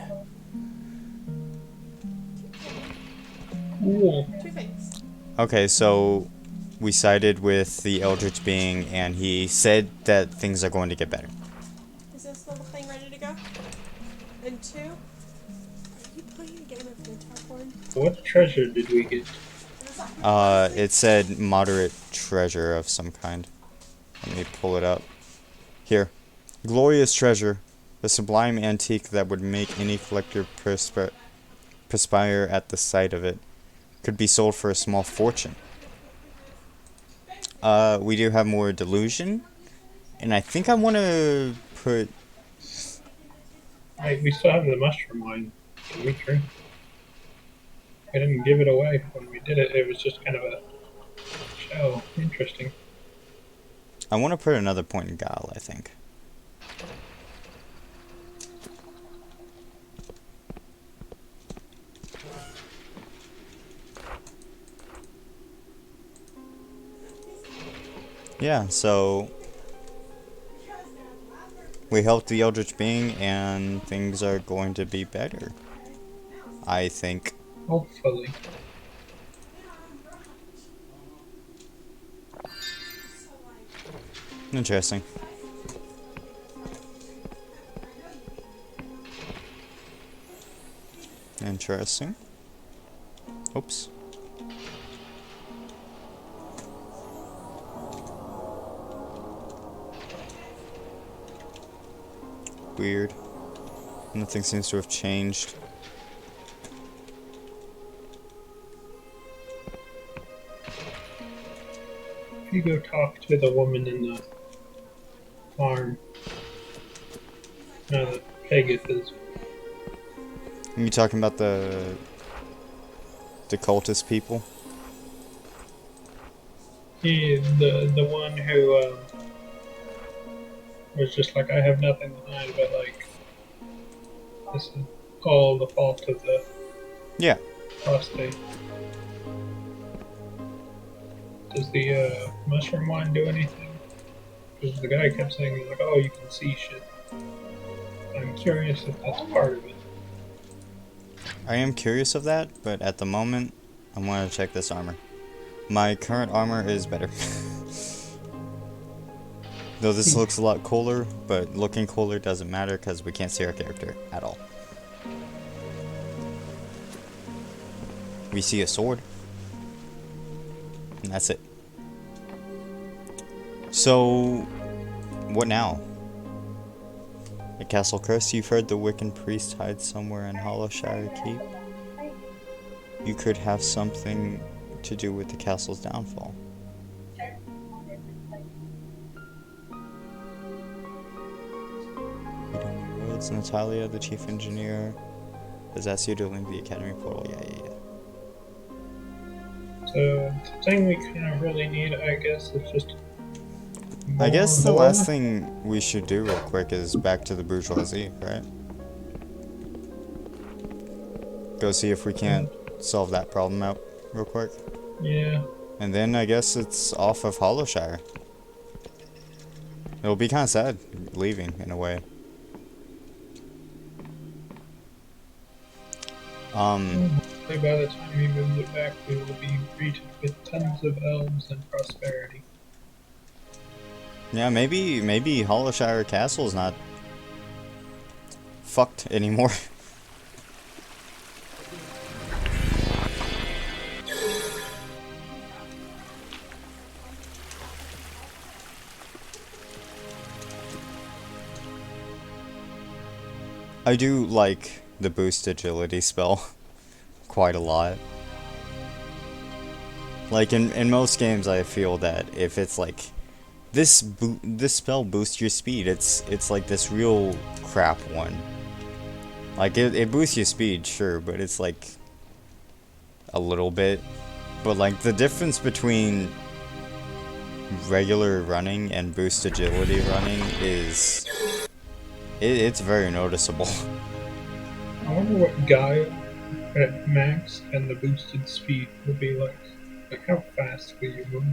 B: cool.
E: Two things.
A: Okay, so we sided with the Eldritch Being, and he said that things are going to get better.
E: Is this little thing ready to go? And two, are you playing a game of guitar porn?
B: What treasure did we get?
A: It said moderate treasure of some kind. Let me pull it up. Here. Glorious treasure. The sublime antique that would make any collector perspire at the sight of it. Could be sold for a small fortune. We do have more Delusion. And I think I want to put...
B: We still have the mushroom wine. Can we drink? I didn't give it away when we did it. It was just kind of a show. Interesting.
A: I want to put another point in Guile, I think. Yeah, so we helped the Eldritch Being and things are going to be better. I think.
B: Hopefully.
A: Interesting. Interesting. Oops. Weird. Nothing seems to have changed.
B: If you go talk to the woman in the farm, now that Pegith is.
A: Are you talking about the cultist people?
B: The one who was just like, I have nothing to hide, but like, this is all the fault of the
A: Yeah.
B: prostate. Does the mushroom wine do anything? Because the guy kept saying, like, oh, you can see shit. I'm curious if that's part of it.
A: I am curious of that, but at the moment, I want to check this armor. My current armor is better. Though this looks a lot cooler, but looking cooler doesn't matter because we can't see our character at all. We see a sword. And that's it. So, what now? A castle curse? You've heard the Wiccan priest hides somewhere in Hollowshire Keep. You could have something to do with the castle's downfall. We don't need roads. Natalia, the chief engineer, has asked you to link the academy portal. Yeah.
B: So, the thing we kind of really need, I guess, is just.
A: I guess the
B: more
A: last thing we should do real quick is back to the bourgeoisie, right? Go see if we can't solve that problem out real quick.
B: Yeah.
A: And then I guess it's off of Hollowshire. It'll be kind of sad leaving in a way.
B: Hopefully by the time we move it back, we will be greeted with tons of elves and prosperity.
A: Yeah, maybe Hollowshire Castle is not fucked anymore. I do like the boost agility spell quite a lot. Like in most games, I feel that if it's like this spell boosts your speed, it's like this real crap one. Like it boosts your speed, sure, but it's like a little bit. But like the difference between regular running and boost agility running is it's very noticeable.
B: I wonder what Gaia at max and the boosted speed would be like. Like, how fast will you move?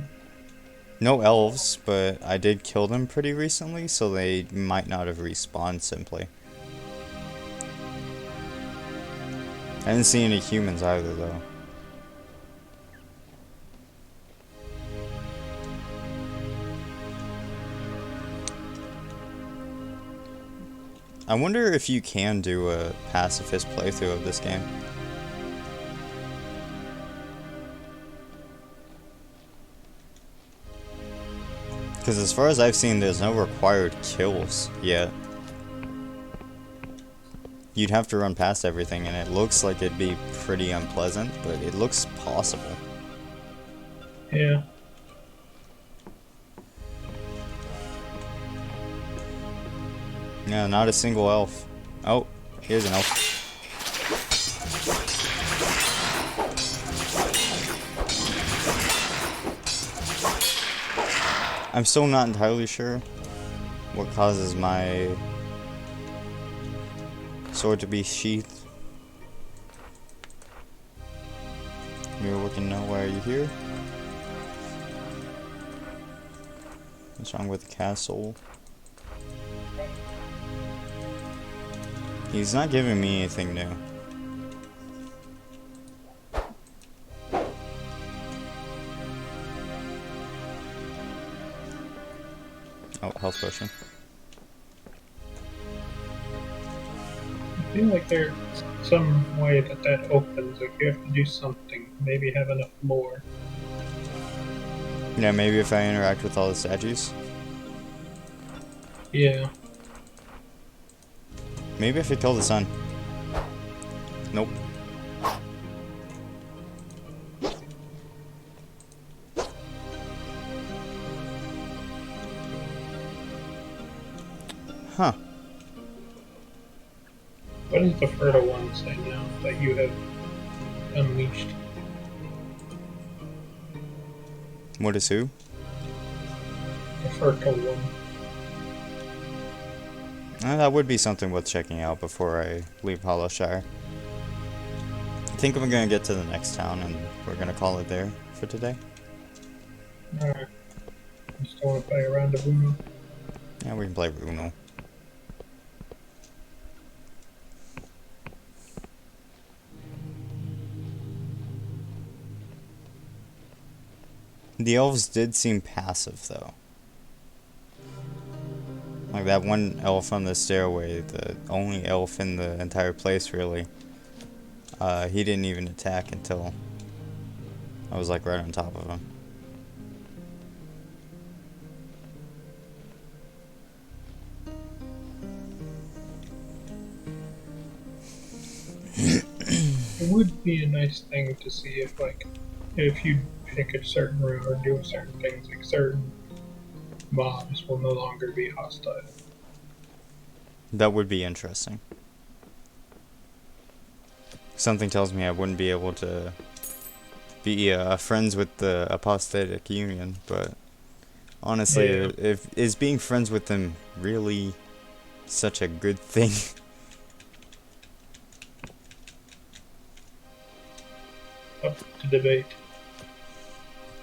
A: No elves, but I did kill them pretty recently, so they might not have respawned simply. I didn't see any humans either, though. I wonder if you can do a pacifist playthrough of this game. Because as far as I've seen, there's no required kills yet. You'd have to run past everything, and it looks like it'd be pretty unpleasant, but it looks possible.
B: Yeah.
A: Yeah, not a single elf. Oh, here's an elf. I'm still not entirely sure what causes my sword to be sheathed. You're looking nowhere. Are you here? What's wrong with the castle? He's not giving me anything new. Oh, health potion.
B: I feel like there's some way that opens. Like, you have to do something. Maybe have enough lore.
A: Yeah, maybe if I interact with all the statues.
B: Yeah.
A: Maybe if I kill the sun. Nope. Huh.
B: What does the fertile one say now that you have unleashed?
A: What is who?
B: The fertile one.
A: That would be something worth checking out before I leave Hollowshire. I think I'm gonna get to the next town and we're gonna call it there for today.
B: Alright. You still want to play around the Uno?
A: Yeah, we can play Uno. The elves did seem passive, though. Like that one elf on the stairway, the only elf in the entire place, really. He didn't even attack until I was like right on top of him.
B: It would be a nice thing to see if, like, if you pick a certain route or do certain things, like certain mobs will no longer be hostile.
A: That would be interesting. Something tells me I wouldn't be able to be friends with the apostatic union, but honestly,
B: Yeah.
A: is being friends with them really such a good thing?
B: Up to debate.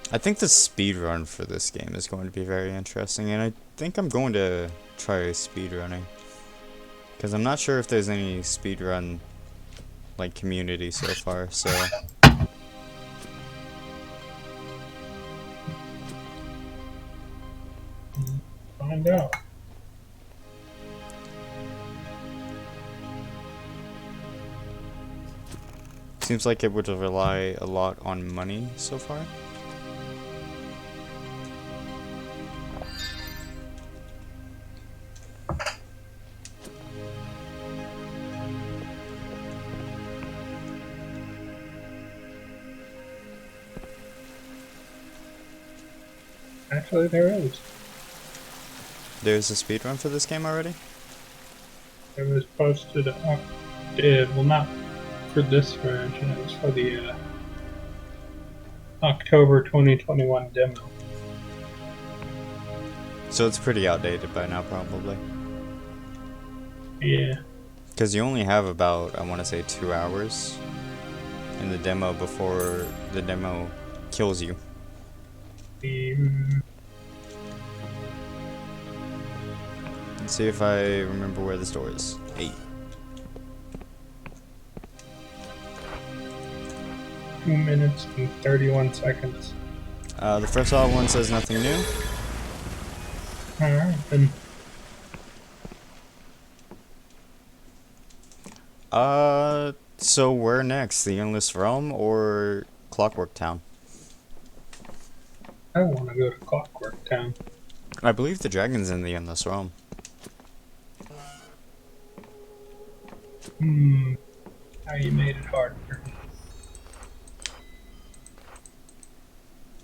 A: I think the speed run for this game is going to be very interesting, and I think I'm going to try speed running. Because I'm not sure if there's any speed run like community so far, so
B: Find out.
A: seems like it would rely a lot on money so far.
B: Actually, there is.
A: There's a speedrun for this game already?
B: It was posted up. Well, not for this version. It was for the October 2021 demo.
A: So it's pretty outdated by now, probably.
B: Yeah.
A: Because you only have about, I want to say, 2 hours in the demo before the demo kills you.
B: The
A: Let's see if I remember where this door is. 8.
B: 2 minutes and 31 seconds.
A: The first one says nothing new.
B: Alright, then.
A: So where next? The Endless Realm or Clockwork Town?
B: I want to go to Clockwork Town.
A: I believe the dragon's in the Endless Realm.
B: Now you made it hard for me.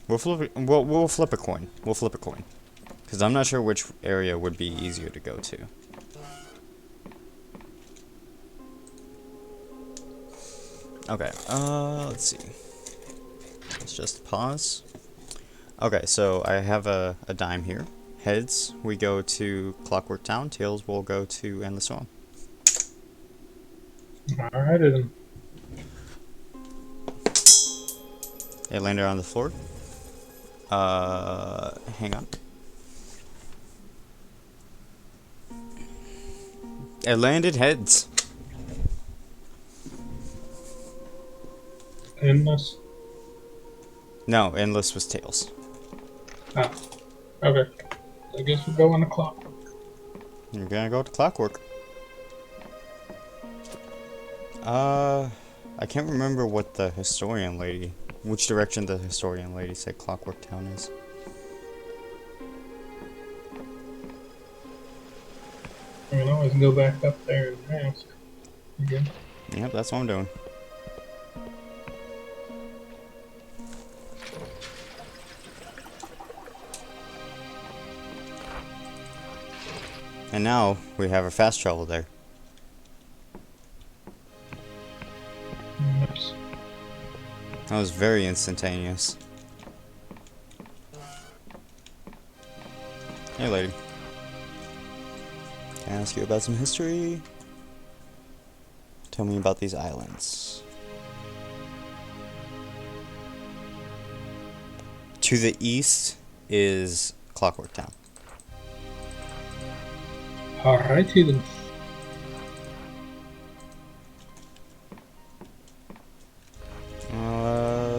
A: We'll flip a coin. We'll flip a coin. Because I'm not sure which area would be easier to go to. Okay, let's see. Let's just pause. Okay, so I have a dime here. Heads, we go to Clockwork Town. Tails, will go to Endless Realm.
B: Alrighty then.
A: It landed on the floor. Hang on. It landed heads.
B: Endless.
A: No, Endless was tails.
B: Oh. Okay. I guess we're going to Clockwork.
A: You're gonna go to Clockwork. I can't remember what the historian lady, which direction the historian lady said Clockwork Town is.
B: I can always go back up there and ask again.
A: Yep, that's what I'm doing. And now we have a fast travel there.
B: Nice.
A: That was very instantaneous. Hey, lady. Can I ask you about some history? Tell me about these islands. To the east is Clockwork Town.
B: Alrighty then.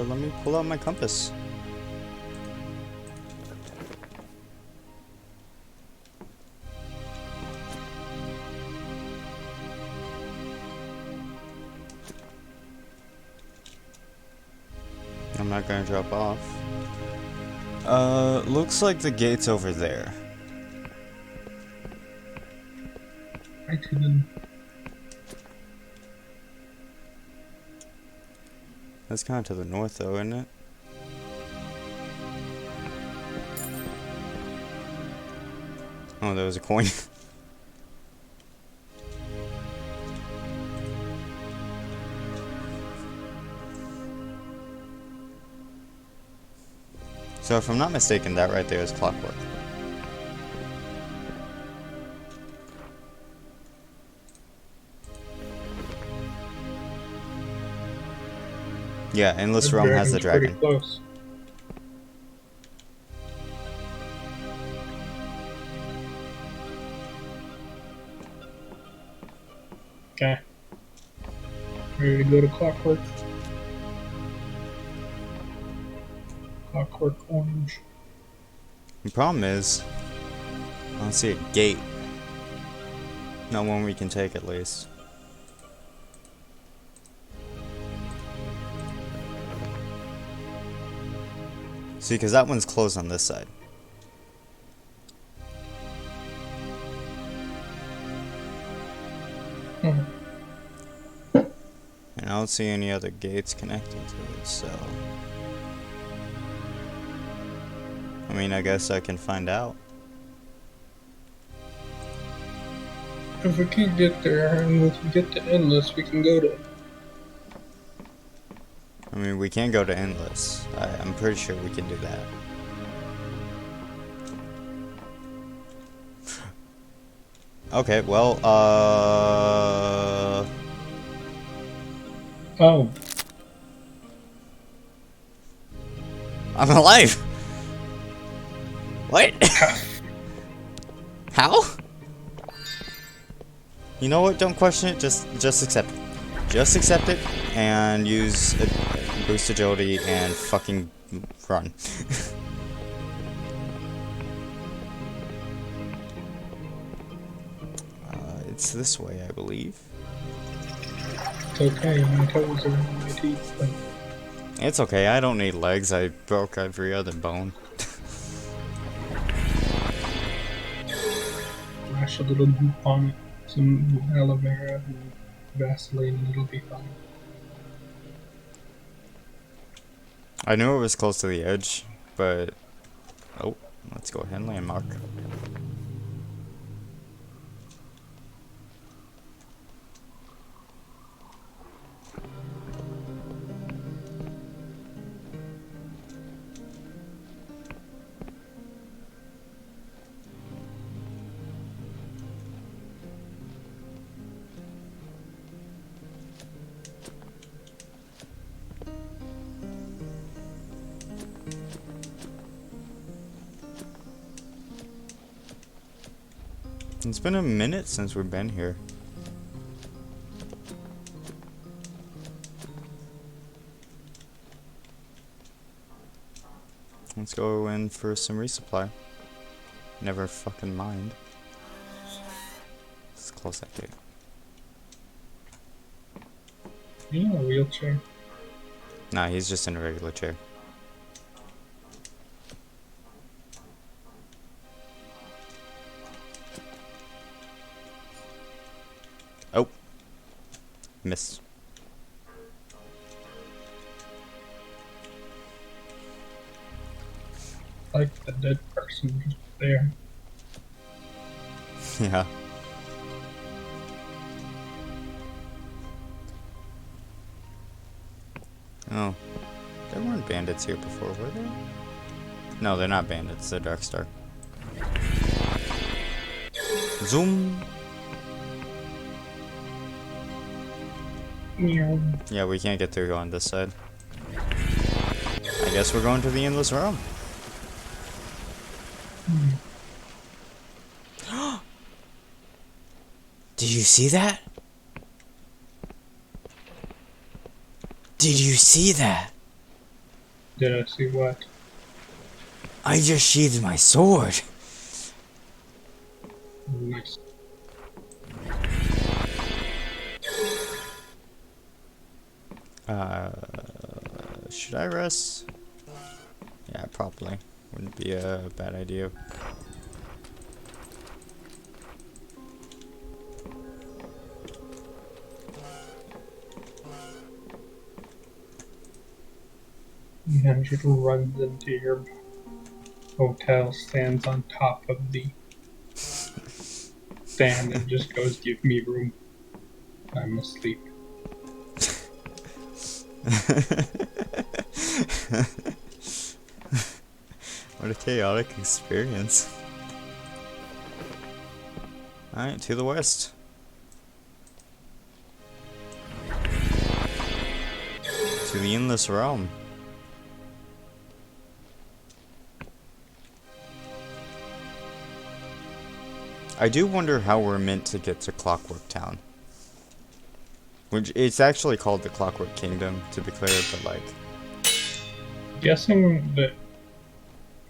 A: Let me pull out my compass. I'm not gonna drop off. Looks like the gate's over there.
B: Alrighty then.
A: That's kind of to the north, though, isn't it? Oh, there was a coin. So, if I'm not mistaken, that right there is Clockwork. Yeah, Endless
B: That
A: Realm has the
B: dragon's
A: dragon.
B: pretty close. Okay. Ready to go to Clockwork? Clockwork Orange.
A: The problem is, I don't see a gate. Not one we can take, at least. See, because that one's closed on this side.
B: Mhm.
A: And I don't see any other gates connecting to it, so... I mean, I guess I can find out.
B: If we can't get there, and once we get to Endless, we can go to.
A: I mean, we can go to Endless. I'm pretty sure we can do that. Okay, well,
B: Oh,
A: I'm alive! What? How? You know what? Don't question it. Just accept it. Just accept it and use boost agility and fucking run. It's this way, I believe.
B: it's okay. My toes are in my teeth. But
A: It's okay. I don't need legs. I broke every other bone.
B: splash a little goop on it, some aloe vera and Vaseline, and it'll be fine.
A: I knew it was close to the edge, but... Oh, let's go ahead and landmark. It's been a minute since we've been here. Let's go in for some resupply. Never fucking mind. Let's close that gate.
B: Yeah, a wheelchair.
A: Nah, he's just in a regular chair. Oh. Missed.
B: Like the dead person just there.
A: Yeah. Oh. There weren't bandits here before, were there? No, they're not bandits, they're Darkstar. Zoom!
B: Meow.
A: Yeah, we can't get through on this side. I guess we're going to the Endless Realm. Did you see that? Did you see that?
B: Did I see what?
A: I just sheathed my sword.
B: Nice.
A: Should I rest? Yeah, probably. Wouldn't be a bad idea.
B: Andrew runs into your hotel, stands on top of the stand, and just goes, "Give me room. I'm asleep."
A: What a chaotic experience. Alright, to the west. To the Endless Realm. I do wonder how we're meant to get to Clockwork Town. Which, it's actually called the Clockwork Kingdom, to be clear, but like...
B: Guessing that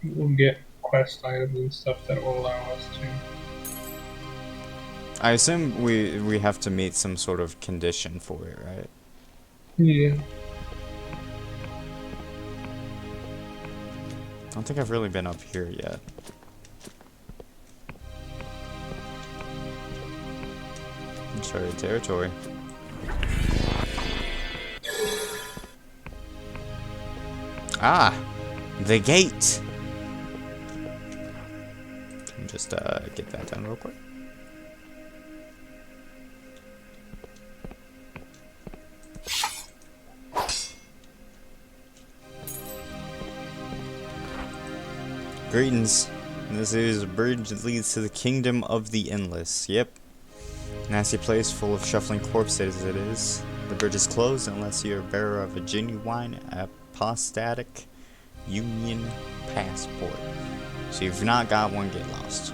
B: we'll get quest items and stuff that will allow us to.
A: I assume we have to meet some sort of condition for it, right?
B: Yeah.
A: I don't think I've really been up here yet. Uncharted territory. Ah! The gate! and just get that done real quick. Greetings. This is a bridge that leads to the kingdom of the endless. Yep. Nasty place full of shuffling corpses it is. The bridge is closed unless you're a bearer of a genuine apostatic union passport. So if you've not got one, get lost.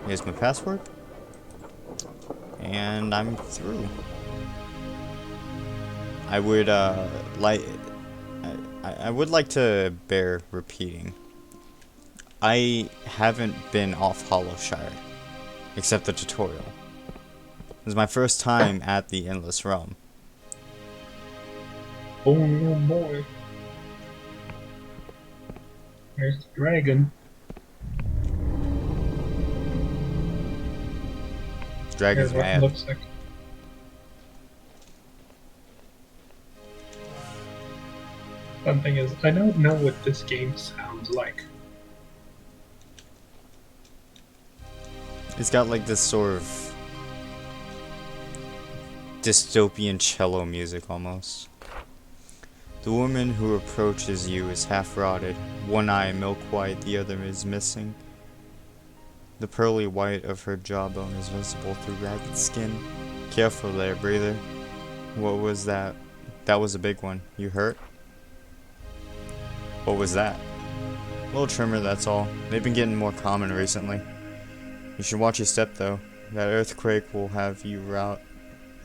A: Here's my password. And I'm through. I would I would like to bear repeating. I haven't been off Hollowshire, except the tutorial. This is my first time at the Endless Realm.
B: Oh no boy. There's the dragon.
A: Dragon's
B: Here's what it
A: mad.
B: looks like. One thing is, I don't know what this game sounds like.
A: It's got like this sort of dystopian cello music almost. The woman who approaches you is half rotted, one eye milk white, the other is missing. The pearly white of her jawbone is visible through ragged skin. Careful there, breather. What was that? That was a big one. You hurt? What was that? A little tremor, that's all. They've been getting more common recently. You should watch your step though. That earthquake will have you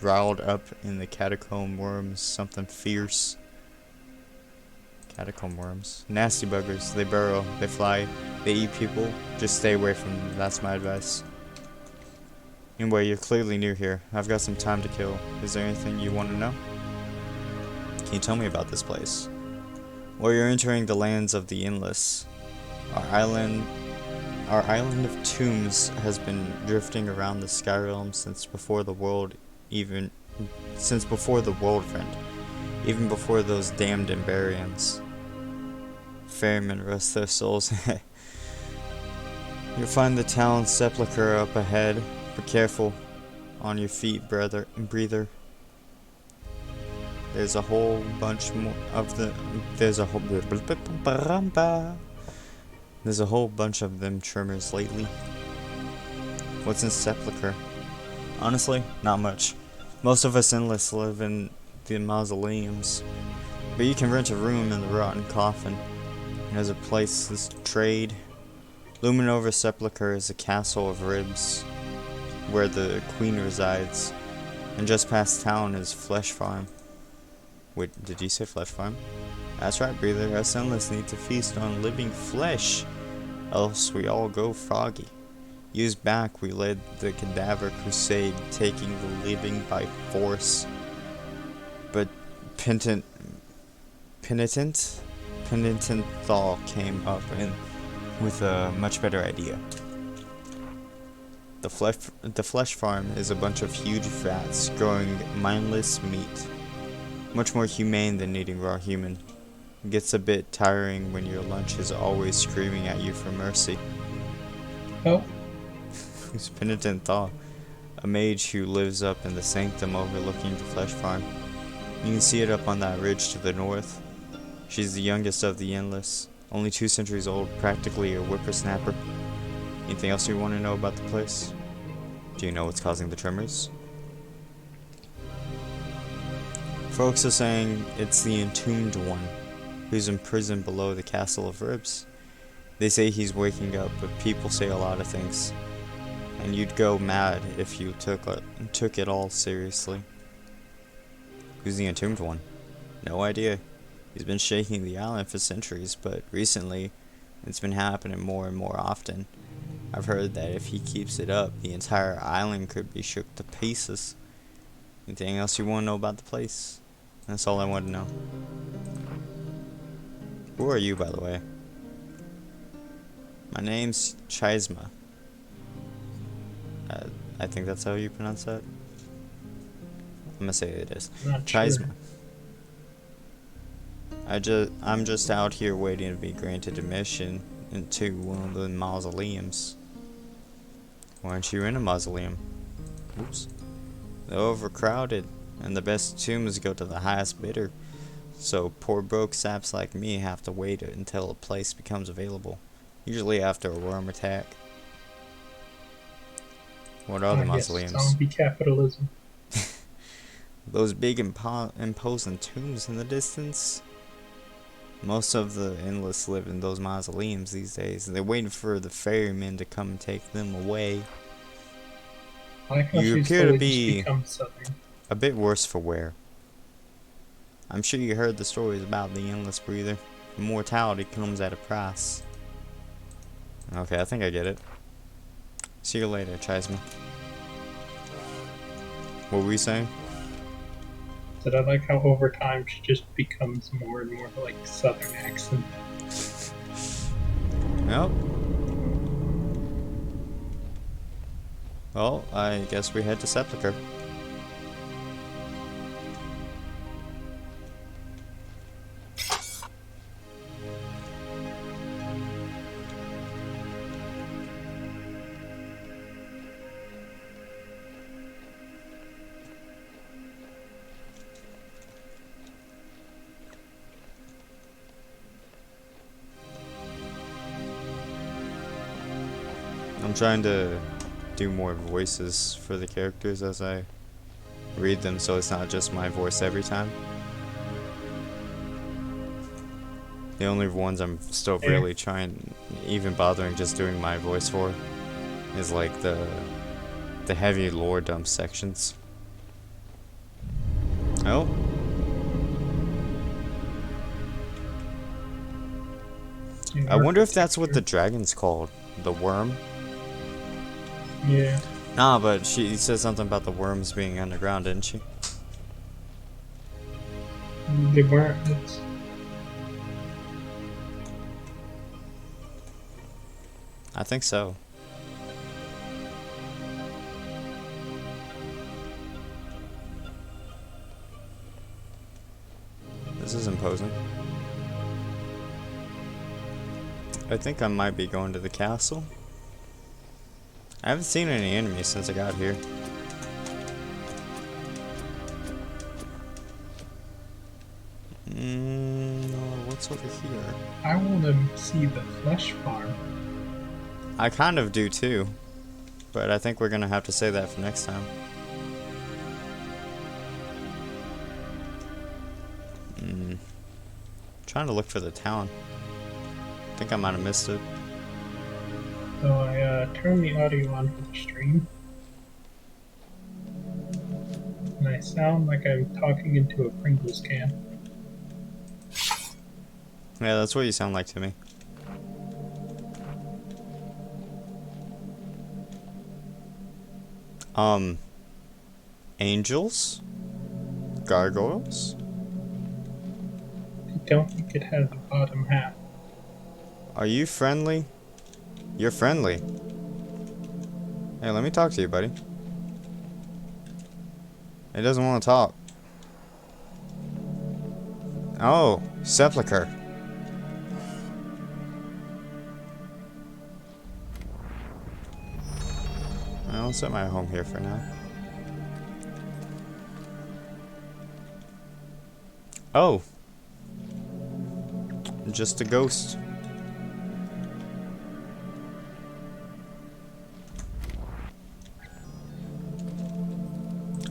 A: riled up in the catacomb worms. Something fierce. Catacomb worms. Nasty buggers. They burrow. They fly. They eat people. Just stay away from them. That's my advice. Anyway, you're clearly new here. I've got some time to kill. Is there anything you want to know? Can you tell me about this place? Well, you're entering the lands of the Endless. Our island of tombs has been drifting around the sky realm since before the world friend. Even before those damned Emberians. Ferrymen rest their souls. You'll find the town sepulchre up ahead. Be careful on your feet, breather. There's a whole bunch more of the. There's a whole bunch of them tremors lately. What's in sepulchre? Honestly, not much. Most of us endless live in the mausoleums, but you can rent a room in the rotten coffin. There's a place to trade. Looming over sepulchre is a castle of ribs, where the queen resides, and just past town is Flesh Farm. Wait, did you say Flesh Farm? That's right, breather. Us endless need to feast on living flesh, else we all go froggy. Years back, we led the cadaver crusade, taking the living by force. But penitent Thal came up and with a much better idea. The flesh farm is a bunch of huge vats growing mindless meat. Much more humane than eating raw human. It gets a bit tiring when your lunch is always screaming at you for mercy.
B: Oh,
A: Who's Penitent Thal? A mage who lives up in the sanctum overlooking the flesh farm. You can see it up on that ridge to the north. She's the youngest of the Endless, only 2 centuries old, practically a whippersnapper. Anything else you want to know about the place? Do you know what's causing the tremors? Folks are saying it's the entombed one, who's imprisoned below the Castle of Ribs. They say he's waking up, but people say a lot of things. And you'd go mad if you took it all seriously. Who's the entombed one? No idea. He's been shaking the island for centuries, but recently, it's been happening more and more often. I've heard that if he keeps it up, the entire island could be shook to pieces. Anything else you want to know about the place? That's all I want to know. Who are you, by the way? My name's Chisma. I think that's how you pronounce that. I'm gonna say it is.
B: not
A: Chisma.
B: sure.
A: I'm just out here waiting to be granted admission into one of the mausoleums. Why aren't you in a mausoleum? Oops. They're overcrowded, and the best tombs go to the highest bidder. So poor broke saps like me have to wait until a place becomes available. Usually after a worm attack. What are the
B: Yes,
A: mausoleums?
B: zombie capitalism.
A: Those big imposing tombs in the distance? Most of the endless live in those mausoleums these days. They're waiting for the ferrymen to come and take them away.
B: I like how
A: You
B: she's
A: appear to
B: slowly
A: be-
B: just become southern.
A: A bit worse for wear. I'm sure you heard the stories about the endless breather. Immortality comes at a price. Okay, I think I get it. See you later, Chisme. What were we saying?
B: But I like how over time she just becomes more and more like southern accent.
A: Nope. Well, I guess we head to Sepulchre. I'm trying to do more voices for the characters as I read them, so it's not just my voice every time. The only ones I'm still really trying, even bothering just doing my voice for, is like the heavy lore dump sections. Oh. I wonder if that's what the dragon's called. The worm?
B: Yeah.
A: Nah, but she said something about the worms being underground, didn't she?
B: They weren't. It's,
A: I think so. This is imposing. I think I might be going to the castle. I haven't seen any enemies since I got here. What's over here?
B: I want to see the flesh farm.
A: I kind of do too, but I think we're gonna have to say that for next time. Trying to look for the town. I think I might have missed it.
B: So I turned the audio on for the stream. And I sound like I'm talking into a Pringles can.
A: Yeah, that's what you sound like to me. Angels? Gargoyles?
B: I don't think it has a bottom half.
A: Are you friendly? You're friendly. Hey, let me talk to you, buddy. He doesn't want to talk. Oh, Sepulchre. I'll set my home here for now. Oh. Just a ghost.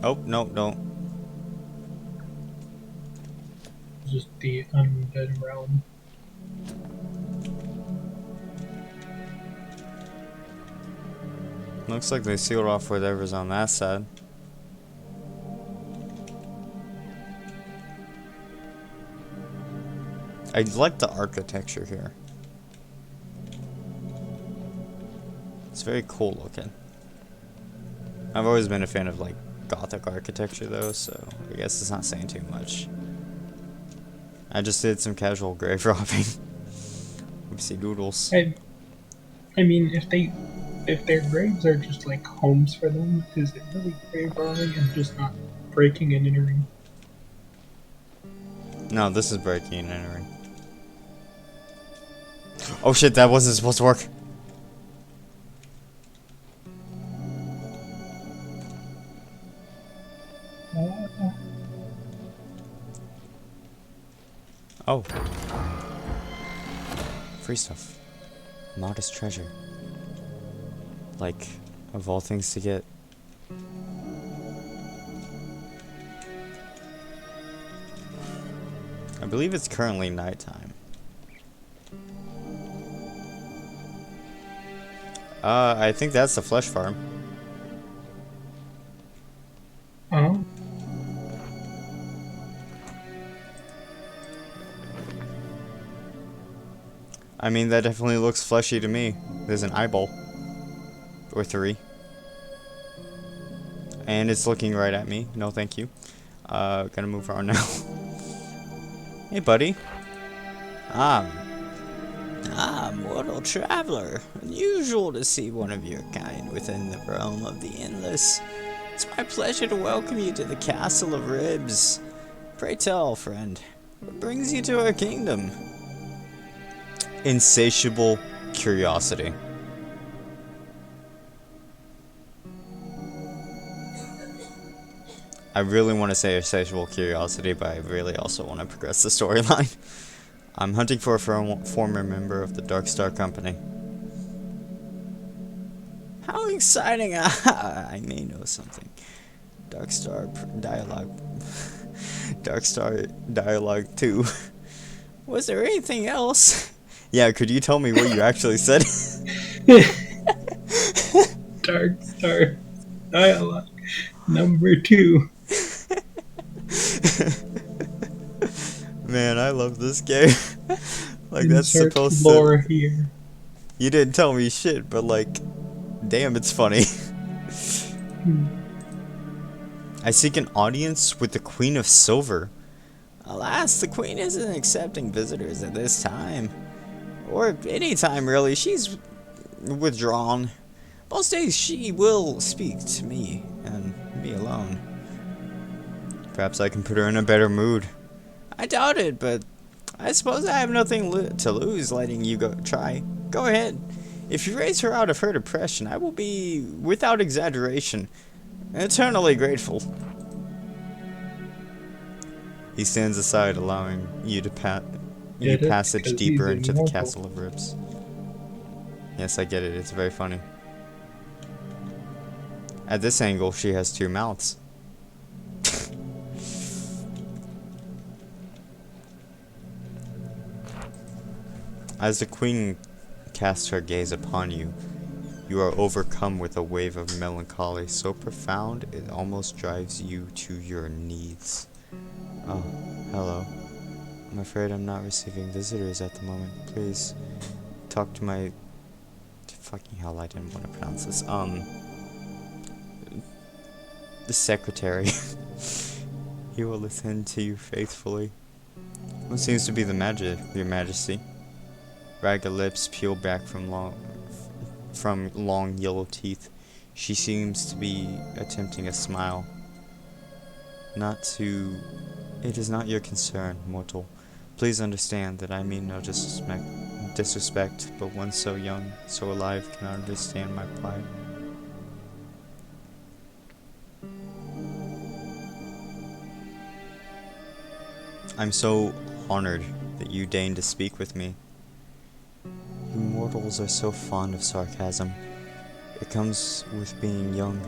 A: Oh, no, don't.
B: Just the undead realm.
A: Looks like they sealed off whatever's on that side. I like the architecture here. It's very cool looking. I've always been a fan of like Gothic architecture though, so I guess it's not saying too much. I just did some casual grave robbing. Oopsie doodles.
B: I mean, if their graves are just like homes for them, is it really grave robbing and just not breaking and entering?
A: No, this is breaking and entering. Oh shit, that wasn't supposed to work. Oh. Free stuff. Modest treasure. Like, of all things to get. I believe it's currently nighttime. I think that's the flesh farm.
B: Oh,
A: I mean, that definitely looks fleshy to me. There's an eyeball. Or 3. And it's looking right at me. No, thank you. Gonna move on now. Hey, buddy.
D: Mortal traveler. Unusual to see one of your kind within the realm of the endless. It's my pleasure to welcome you to the Castle of Ribs. Pray tell, friend, what brings you to our kingdom?
A: Insatiable curiosity. I really want to say insatiable curiosity, but I really also want to progress the storyline. I'm hunting for a former member of the Dark Star Company.
D: How exciting! I may know something. Dark Star dialogue.
A: Dark Star Dialogue 2.
D: Was there anything else?
A: Yeah, could you tell me what you actually said?
B: Dark Star Dialogue number 2.
A: Man, I love this game. Like, that's
B: Insert
A: supposed
B: lore
A: to...
B: here.
A: You didn't tell me shit, but like... Damn, it's funny. I seek an audience with the Queen of Silver.
D: Alas, the Queen isn't accepting visitors at this time. Or any time, really. She's withdrawn. Most days she will speak to me, and me alone.
A: Perhaps I can put her in a better mood.
D: I doubt it, but I suppose I have nothing to lose letting you try. Go ahead. If you raise her out of her depression, I will be, without exaggeration, eternally grateful.
A: He stands aside, allowing you to
B: Get it?
A: passage
B: 'Cause
A: deeper
B: he's
A: into the
B: immortal.
A: Castle of Ribs. Yes, I get it. It's very funny. At this angle, she has 2 mouths. As the queen casts her gaze upon you, you are overcome with a wave of melancholy so profound it almost drives you to your knees. Oh, hello. I'm afraid I'm not receiving visitors at the moment. Please talk to my... Fucking hell, I didn't want to pronounce this. The secretary. He will listen to you faithfully. What seems to be the magic, your majesty? Ragged lips peel back from long yellow teeth. She seems to be attempting a smile. It is not your concern, mortal. Please understand that I mean no disrespect, but one so young, so alive, cannot understand my plight. I'm so honored that you deign to speak with me. You mortals are so fond of sarcasm. It comes with being young.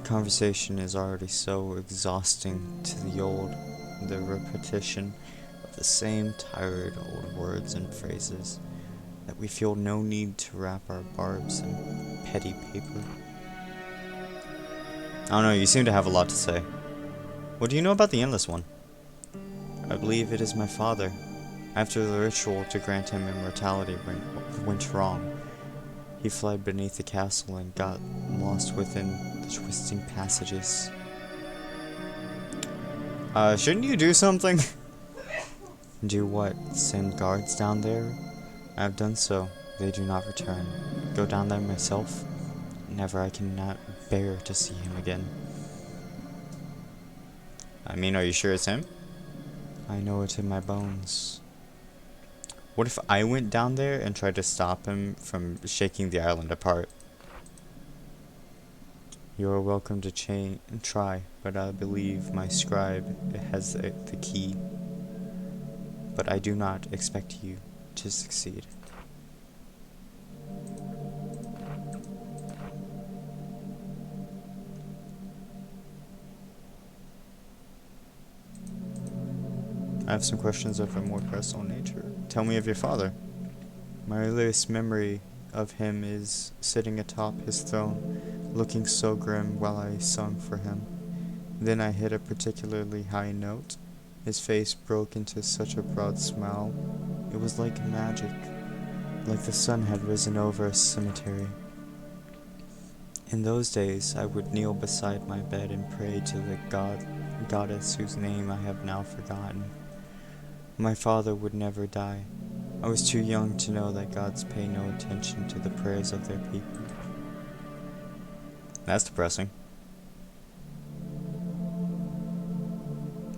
A: Conversation is already so exhausting to the repetition of the same tired old words and phrases, that we feel no need to wrap our barbs in petty paper. I don't know, you seem to have a lot to say. What do you know about the Endless One? I believe it is my father. After the ritual to grant him immortality went wrong, he fled beneath the castle and got lost within the twisting passages. Shouldn't you do something? Do what? Send guards down there? I have done so. They do not return. Go down there myself? Never. I cannot bear to see him again. I mean, are you sure it's him? I know it in my bones. What if I went down there and tried to stop him from shaking the island apart? You are welcome to try, but I believe my scribe has the key. but I do not expect you to succeed. I have some questions of a more personal nature. Tell me of your father. My earliest memory of him is sitting atop his throne, looking so grim while I sung for him. Then I hit a particularly high note. His face broke into such a broad smile. It was like magic, like the sun had risen over a cemetery. In those days, I would kneel beside my bed and pray to the goddess whose name I have now forgotten. My father would never die. I was too young to know that gods pay no attention to the prayers of their people. That's depressing.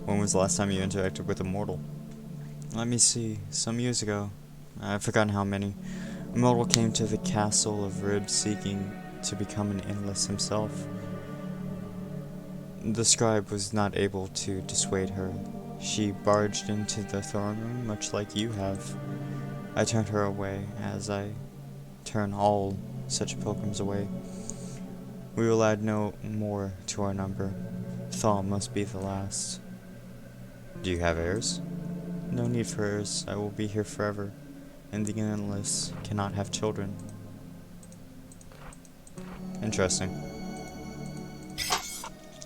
A: When was the last time you interacted with a mortal? Let me see. Some years ago. I've forgotten how many. A mortal came to the castle of Rib seeking to become an endless himself. The scribe was not able to dissuade her. She barged into the throne room, much like you have. I turned her away, as I turn all such pilgrims away. We will add no more to our number. Thaw must be the last. Do you have heirs? No need for heirs. I will be here forever, and the endless cannot have children. Interesting.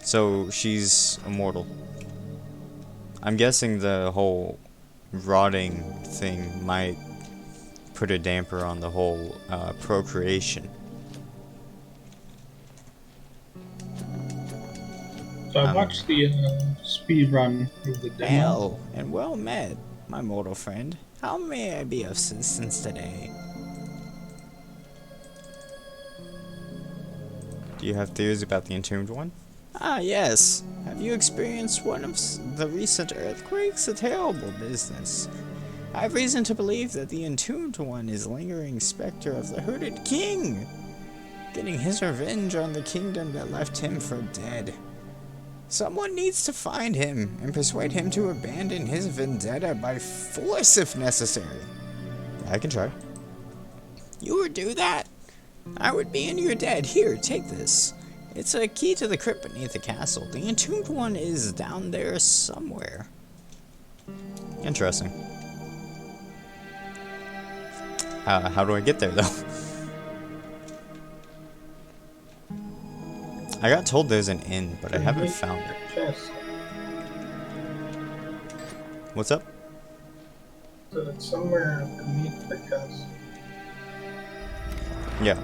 A: So she's immortal. I'm guessing the whole rotting thing might put a damper on the whole procreation.
B: So I watched the speed run of the demo.
D: Hail and well met, my mortal friend. How may I be of assistance today?
A: Do you have theories about the entombed one?
D: Ah, yes. Have you experienced one of the recent earthquakes? A terrible business. I have reason to believe that the entombed one is lingering specter of the hooded king, getting his revenge on the kingdom that left him for dead. Someone needs to find him and persuade him to abandon his vendetta by force if necessary.
A: I can try.
D: You would do that? I would be in your debt. Here, take this. It's a key to the crypt beneath the castle. The entombed one is down there somewhere.
A: Interesting. How do I get there, though? I got told there's an inn, but I haven't found it.
B: Chest.
A: What's up?
B: So it's somewhere beneath the castle.
A: Yeah.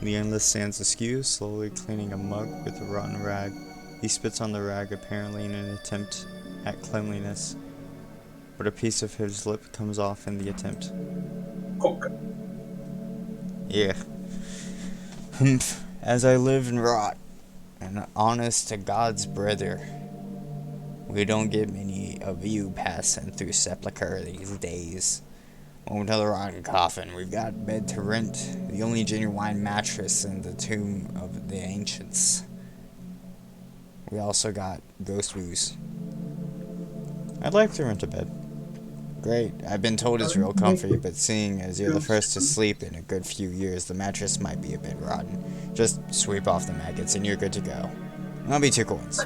A: The endless stands askew, slowly cleaning a mug with a rotten rag. He spits on the rag, apparently in an attempt at cleanliness, but a piece of his lip comes off in the attempt.
B: Okay.
A: Yeah. Humph. As I live and rot, and honest to God's brother, we don't get many of you passing through sepulchre these days. Home to the rotten coffin, we've got bed to rent, the only genuine mattress in the tomb of the ancients. We also got ghost booze. I'd like to rent a bed. Great, I've been told it's real comfy, but seeing as you're the first to sleep in a good few years, the mattress might be a bit rotten. Just sweep off the maggots and you're good to go. I'll be 2 coins.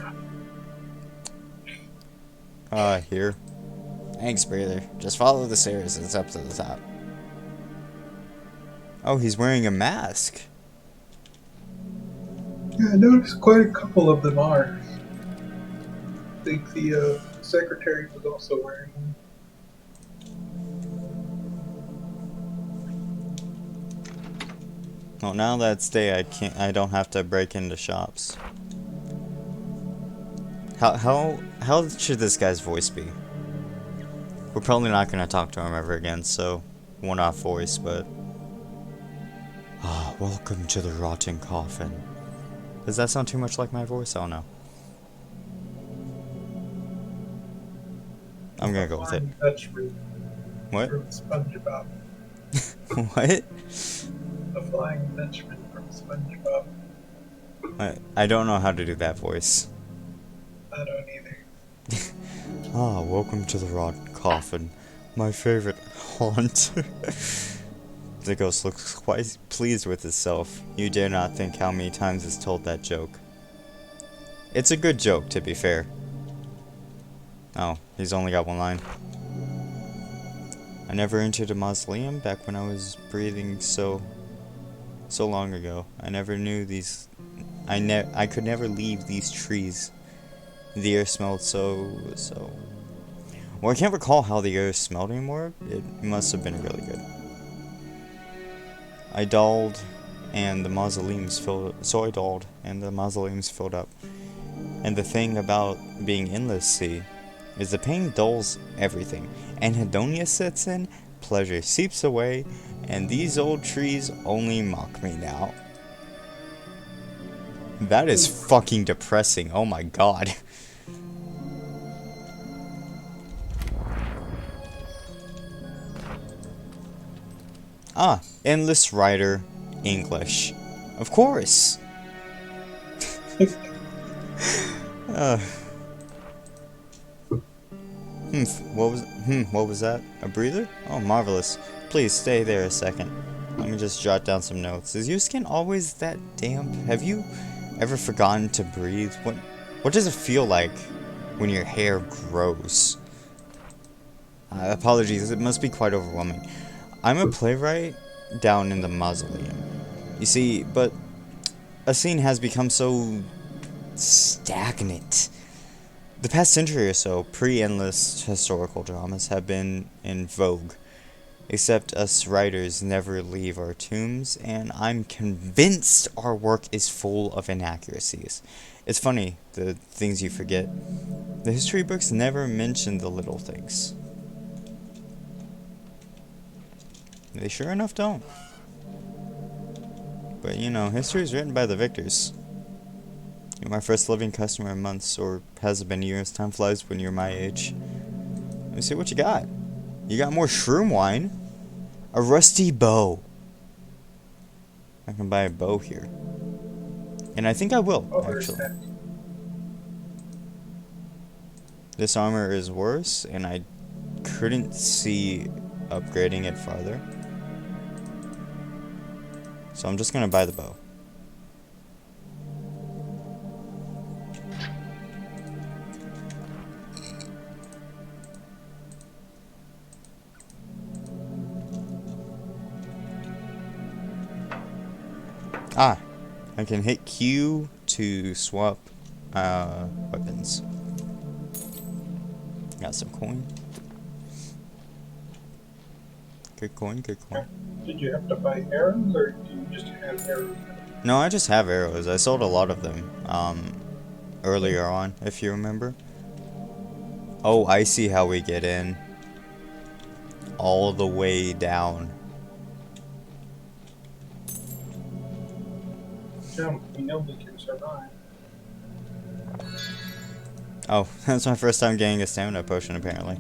A: Here. Thanks, brother. Just follow the stairs, it's up to the top. Oh, he's wearing a mask.
B: Yeah, I noticed quite a couple of them are. I think the secretary was also wearing one.
A: Well, now that it's day, I don't have to break into shops. How should this guy's voice be? We're probably not gonna talk to him ever again, so one-off voice, but welcome to the rotting coffin. Does that sound too much like my voice? I don't know. I'm gonna go with it.
B: Dutchman
A: What?
B: from SpongeBob.
A: What?
B: The Flying Dutchman from SpongeBob.
A: I don't know how to do that voice.
B: I don't either.
A: Ah, welcome to the rotten coffin. My favorite haunt. The ghost looks quite pleased with itself. You dare not think how many times it's told that joke. It's a good joke, to be fair. Oh, he's only got one line. I never entered a mausoleum back when I was breathing so long ago. I never knew these. I could never leave these trees. The air smelled so. Well, I can't recall how the air smelled anymore. It must have been really good. I dulled, and the mausoleums filled. So I dulled, and the mausoleums filled up. And the thing about being endless sea is the pain dulls everything. Anhedonia sets in, pleasure seeps away, and these old trees only mock me now. That is fucking depressing. Oh my god. Ah, Endless Rider English. Of course. What was that? A breather? Oh, marvelous. Please stay there a second. Let me just jot down some notes. Is your skin always that damp? Have you ever forgotten to breathe? What does it feel like when your hair grows? Apologies, it must be quite overwhelming. I'm a playwright down in the mausoleum. You see, but a scene has become so stagnant. The past century or so, pre-endless historical dramas have been in vogue. Except us writers never leave our tombs, and I'm convinced our work is full of inaccuracies. It's funny, the things you forget. The history books never mention the little things. They sure enough don't. But you know, history is written by the victors. You're my first living customer in months, or has it been years? Time flies when you're my age. Let me see what you got. You got more shroom wine. A rusty bow. I can buy a bow here. And I think I will, actually. This armor is worse, and I couldn't see upgrading it farther. So I'm just gonna buy the bow. Ah, I can hit Q to swap weapons. Got some coin. Good coin, good coin.
B: Did you have to buy arrows, or do you just have arrows?
A: No, I just have arrows. I sold a lot of them earlier on, if you remember. Oh, I see how we get in. All the way down.
B: Jump, we know we can survive.
A: Oh, that's my first time getting a stamina potion, apparently.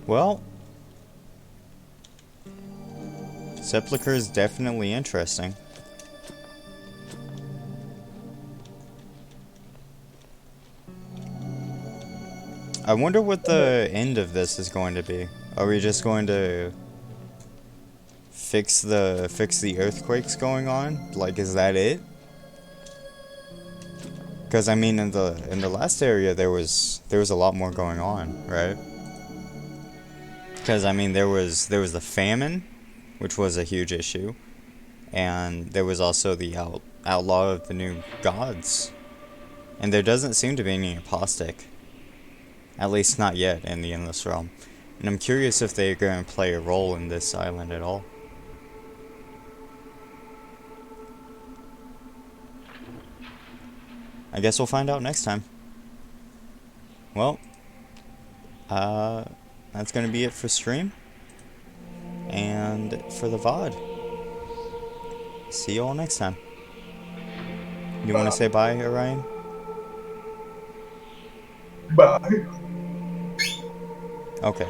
A: Well, Sepulchre is definitely interesting. I wonder what the end of this is going to be. Are we just going to fix the earthquakes going on? Like, is that it? Because I mean, in the last area there was a lot more going on, right? Because I mean, there was the famine, which was a huge issue, and there was also the outlaw of the new gods, and there doesn't seem to be any apostate. At least not yet in the Endless Realm. And I'm curious if they're going to play a role in this island at all. I guess we'll find out next time. Well, that's going to be it for stream. And for the VOD. See you all next time. You want to say bye, Orion?
B: Bye.
A: Okay.